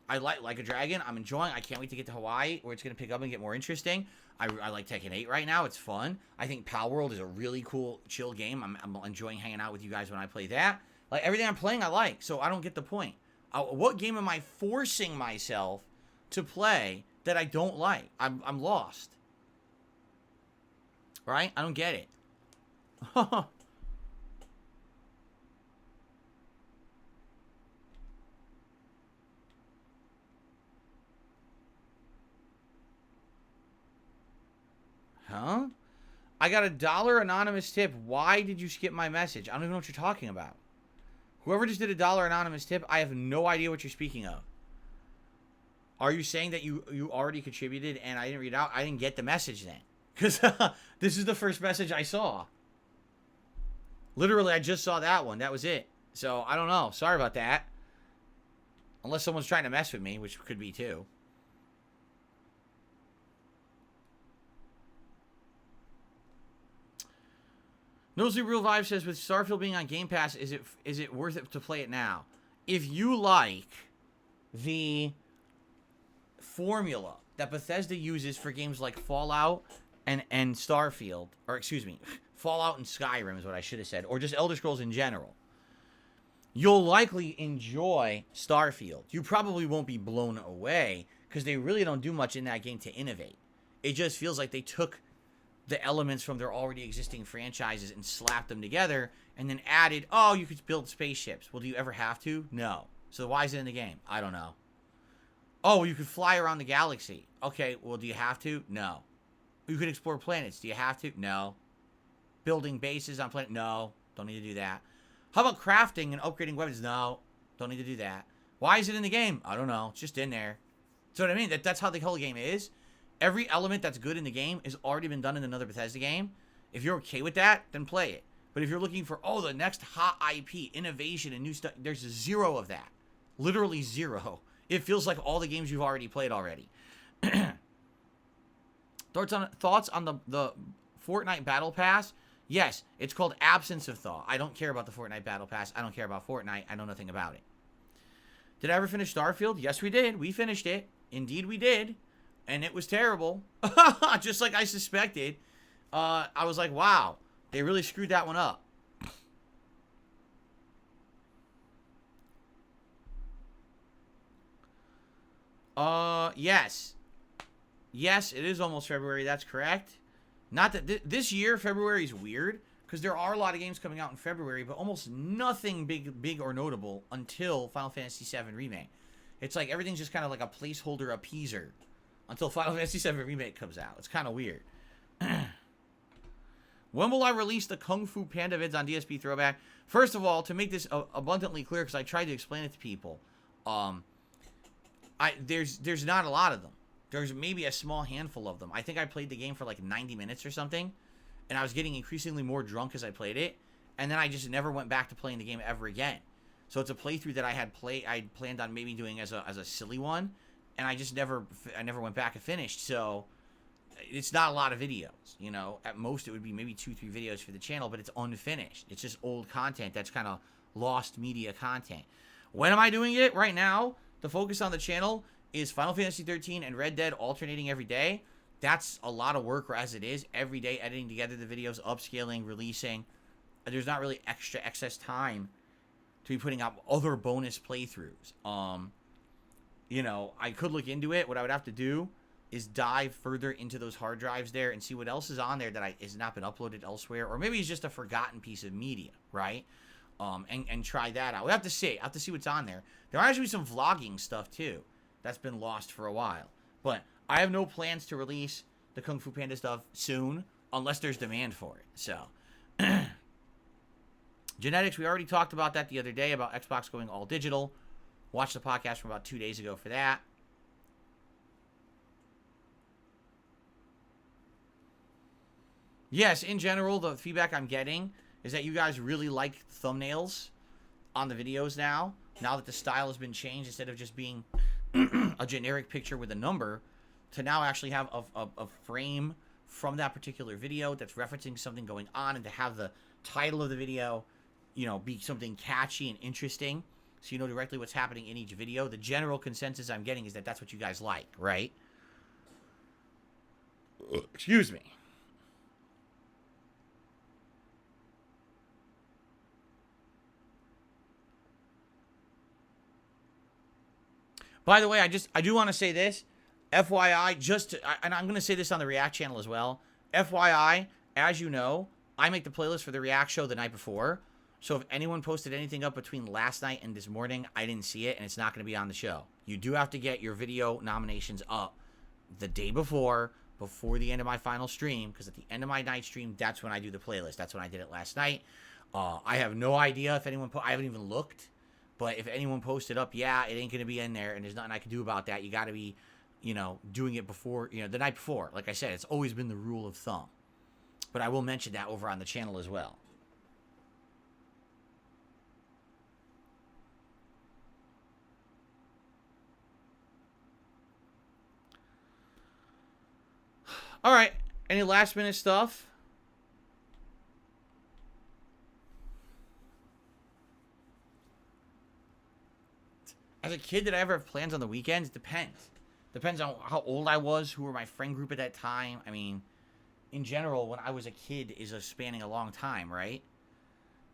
I like a Dragon. I'm enjoying. I can't wait to get to Hawaii, where it's going to pick up and get more interesting. I like Tekken 8 right now. It's fun. I think Pal World is a really cool, chill game. I'm enjoying hanging out with you guys when I play that. Like, everything I'm playing, I like. So I don't get the point. What game am I forcing myself to play that I don't like? I'm lost. Right? I don't get it. Huh? I got $1 anonymous tip. Why did you skip my message? I don't even know what you're talking about. Whoever just did $1 anonymous tip, I have no idea what you're speaking of. Are you saying that you already contributed and I didn't read it out? I didn't get the message then. Because this is the first message I saw. Literally, I just saw that one. That was it. So, I don't know. Sorry about that. Unless someone's trying to mess with me, which could be too. Nosely Real Vibe says, with Starfield being on Game Pass, is it worth it to play it now? If you like the formula that Bethesda uses for games like Fallout and Starfield, or excuse me, Fallout and Skyrim is what I should have said, or just Elder Scrolls in general, you'll likely enjoy Starfield. You probably won't be blown away, because they really don't do much in that game to innovate. It just feels like they took the elements from their already existing franchises and slapped them together, and then added, oh, you could build spaceships. Well, do you ever have to? No. So why is it in the game? I don't know. Oh, you could fly around the galaxy. Okay, well, do you have to? No. You could explore planets. Do you have to? No. Building bases on planets? No. Don't need to do that. How about crafting and upgrading weapons? No. Don't need to do that. Why is it in the game? I don't know. It's just in there. So what I mean? That's how the whole game is. Every element that's good in the game has already been done in another Bethesda game. If you're okay with that, then play it. But if you're looking for, oh, the next hot IP, innovation, and new stuff, there's zero of that. Literally zero. It feels like all the games you've already played already. Thoughts on the Fortnite Battle Pass? Yes, it's called Absence of Thought. I don't care about the Fortnite Battle Pass. I don't care about Fortnite. I know nothing about it. Did I ever finish Starfield? Yes, we did. We finished it. Indeed, we did. And it was terrible. Just like I suspected. I was like, wow. They really screwed that one up. Yes. Yes, it is almost February. That's correct. Not that this year, February is weird. because there are a lot of games coming out in February, but almost nothing big or notable until Final Fantasy VII Remake. It's like everything's just kind of like a placeholder appeaser until Final Fantasy VII Remake comes out. It's kind of weird. When will I release the Kung Fu Panda vids on DSP Throwback? First of all, to make this abundantly clear, because I tried to explain it to people, there's not a lot of them. There's maybe a small handful of them. I think I played the game for like 90 minutes or something, and I was getting increasingly more drunk as I played it, and then I just never went back to playing the game ever again. So it's a playthrough that I planned on maybe doing as a silly one, and I never went back and finished. So it's not a lot of videos, you know. At most it would be maybe 2-3 videos for the channel, but it's unfinished. It's just old content that's kind of lost media content. When am I doing it? Right now, the focus on the channel is Final Fantasy 13 and Red Dead alternating every day. That's a lot of work as it is. Every day editing together the videos, upscaling, releasing. There's not really excess time to be putting out other bonus playthroughs. You know, I could look into it. What I would have to do is dive further into those hard drives there and see what else is on there that has not been uploaded elsewhere, or maybe it's just a forgotten piece of media, right? And try that out. We have to see. I have to see what's on there. There might actually be some vlogging stuff too that's been lost for a while. But I have no plans to release the Kung Fu Panda stuff soon unless there's demand for it. So genetics, we already talked about that the other day about Xbox going all digital. Watched the podcast from about 2 days ago for that. Yes, in general, the feedback I'm getting is that you guys really like thumbnails on the videos now. Now that the style has been changed, instead of just being a generic picture with a number, to now actually have a frame from that particular video that's referencing something going on, and to have the title of the video, you know, be something catchy and interesting, so you know directly what's happening in each video. The general consensus I'm getting is that that's what you guys like, right? Excuse me. By the way, I do want to say this, FYI, and I'm going to say this on the React channel as well. FYI, as you know, I make the playlist for the React show the night before. So if anyone posted anything up between last night and this morning, I didn't see it, and it's not going to be on the show. You do have to get your video nominations up the day before the end of my final stream, because at the end of my night stream, that's when I do the playlist. That's when I did it last night. I have no idea if anyone I haven't even looked. But if anyone posted up, yeah, it ain't going to be in there, and there's nothing I can do about that. You got to be, you know, doing it before, you know, the night before. Like I said, it's always been the rule of thumb. But I will mention that over on the channel as well. All right. Any last minute stuff? As a kid, did I ever have plans on the weekends? Depends. Depends on how old I was, who were my friend group at that time. I mean, in general, when I was a kid is spanning a long time, right?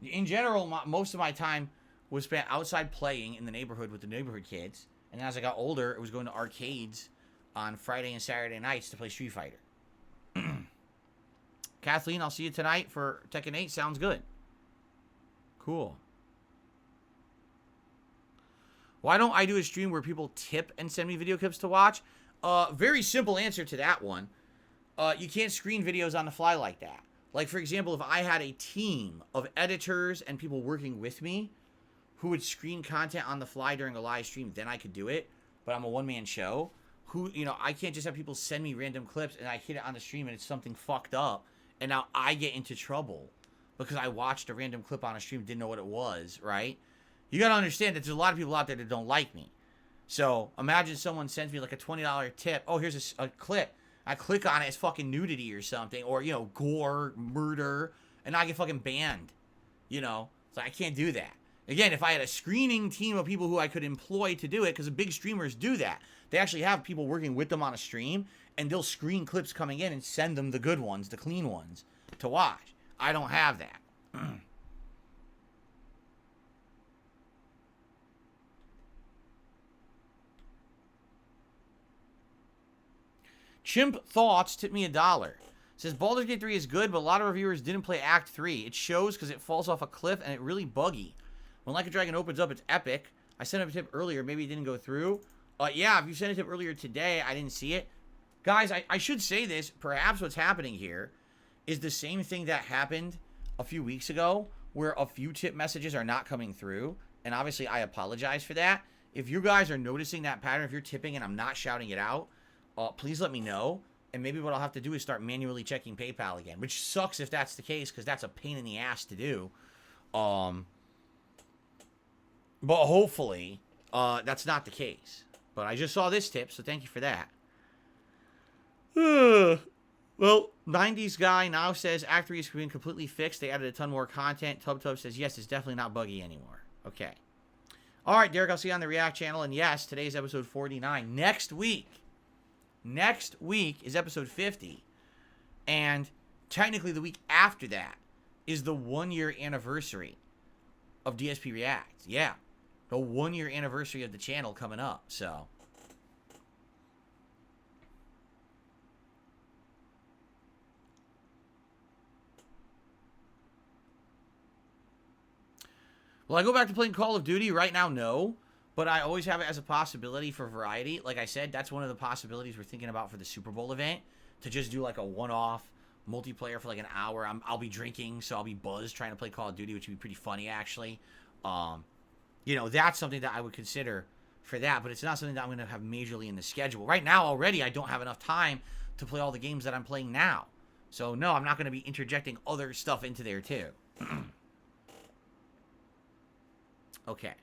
In general, most of my time was spent outside playing in the neighborhood with the neighborhood kids. And as I got older, it was going to arcades on Friday and Saturday nights to play Street Fighter. Kathleen, I'll see you tonight for Tekken 8. Sounds good. Cool. Why don't I do a stream where people tip and send me video clips to watch? Very simple answer to that one. You can't screen videos on the fly like that. Like, for example, if I had a team of editors and people working with me who would screen content on the fly during a live stream, then I could do it. But I'm a one-man show. I can't just have people send me random clips and I hit it on the stream and it's something fucked up. And now I get into trouble because I watched a random clip on a stream, didn't know what it was, right? You got to understand that there's a lot of people out there that don't like me. So imagine someone sends me like a $20 tip. Oh, here's a clip. I click on it, it's fucking nudity or something. Or, you know, gore, murder. And I get fucking banned. You know? So I can't do that. Again, if I had a screening team of people who I could employ to do it, because the big streamers do that. They actually have people working with them on a stream, and they'll screen clips coming in and send them the good ones, the clean ones, to watch. I don't have that. Chimp Thoughts tipped me $1. says Baldur's Gate 3 is good, but a lot of reviewers didn't play Act 3. It shows because it falls off a cliff and it really buggy. When Like a Dragon opens up, it's epic. I sent up a tip earlier. Maybe it didn't go through. Yeah, if you sent a tip earlier today, I didn't see it. Guys, I should say this. Perhaps what's happening here is the same thing that happened a few weeks ago, where a few tip messages are not coming through. And obviously, I apologize for that. If you guys are noticing that pattern, if you're tipping and I'm not shouting it out, please let me know. And maybe what I'll have to do is start manually checking PayPal again, which sucks if that's the case, because that's a pain in the ass to do. But hopefully, that's not the case. But I just saw this tip, so thank you for that. Well, 90s guy now says Act 3 has been completely fixed. They added a ton more content. Tub says, yes, it's definitely not buggy anymore. Okay. All right, Derek, I'll see you on the React channel. And yes, today's episode 49. Next week is episode 50. And technically the week after that is the 1-year anniversary of DSP React. Yeah. The 1-year anniversary of the channel coming up. So... Will I go back to playing Call of Duty? Right now, no. But I always have it as a possibility for variety. Like I said, that's one of the possibilities we're thinking about for the Super Bowl event. To just do like a one-off multiplayer for like an hour. I'll be drinking, so I'll be buzzed trying to play Call of Duty, which would be pretty funny, actually. You know, that's something that I would consider for that. But it's not something that I'm going to have majorly in the schedule. Right now, already, I don't have enough time to play all the games that I'm playing now. So, no, I'm not going to be interjecting other stuff into there, too. Okay.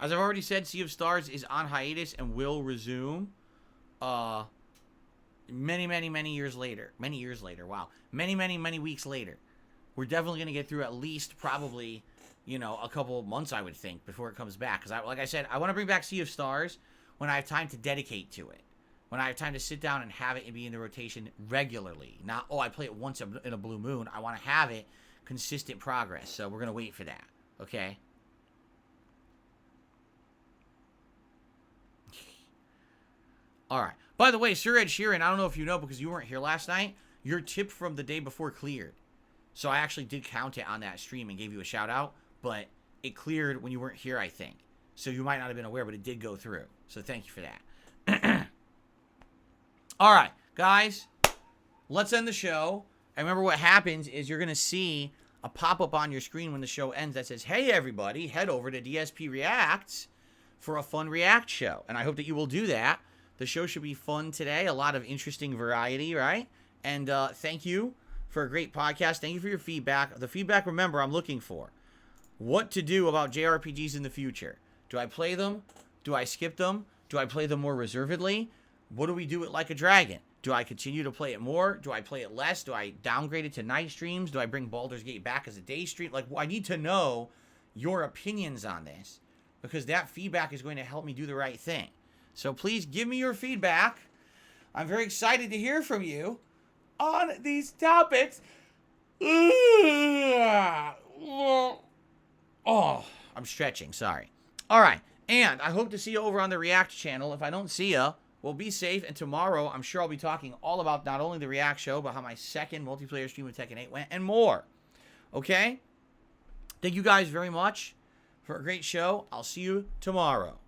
As I've already said, Sea of Stars is on hiatus and will resume many years later. Many years later. Wow. Many weeks later. We're definitely going to get through at least probably, you know, a couple of months, I would think, before it comes back. Because, like I said, I want to bring back Sea of Stars when I have time to dedicate to it. When I have time to sit down and have it and be in the rotation regularly. Not, I play it once in a blue moon. I want to have it consistent progress. So we're going to wait for that. Okay? Alright. By the way, Sir Ed Sheeran, I don't know if you know because you weren't here last night. Your tip from the day before cleared. So I actually did count it on that stream and gave you a shout out. But it cleared when you weren't here, I think. So you might not have been aware, but it did go through. So thank you for that. All right, guys, let's end the show. And remember what happens is you're going to see a pop-up on your screen when the show ends that says, hey, everybody, head over to DSP Reacts for a fun React show. And I hope that you will do that. The show should be fun today. A lot of interesting variety, right? And thank you for a great podcast. Thank you for your feedback. The feedback, remember, I'm looking for. What to do about JRPGs in the future. Do I play them? Do I skip them? Do I play them more reservedly? What do we do with Like a Dragon? Do I continue to play it more? Do I play it less? Do I downgrade it to night streams? Do I bring Baldur's Gate back as a day stream? Like, I need to know your opinions on this because that feedback is going to help me do the right thing. So please give me your feedback. I'm very excited to hear from you on these topics. Oh, I'm stretching. Sorry. All right. And I hope to see you over on the React channel. If I don't see you, well, be safe. And tomorrow, I'm sure I'll be talking all about not only the React show, but how my second multiplayer stream with Tekken 8 went and more. Okay? Thank you guys very much for a great show. I'll see you tomorrow.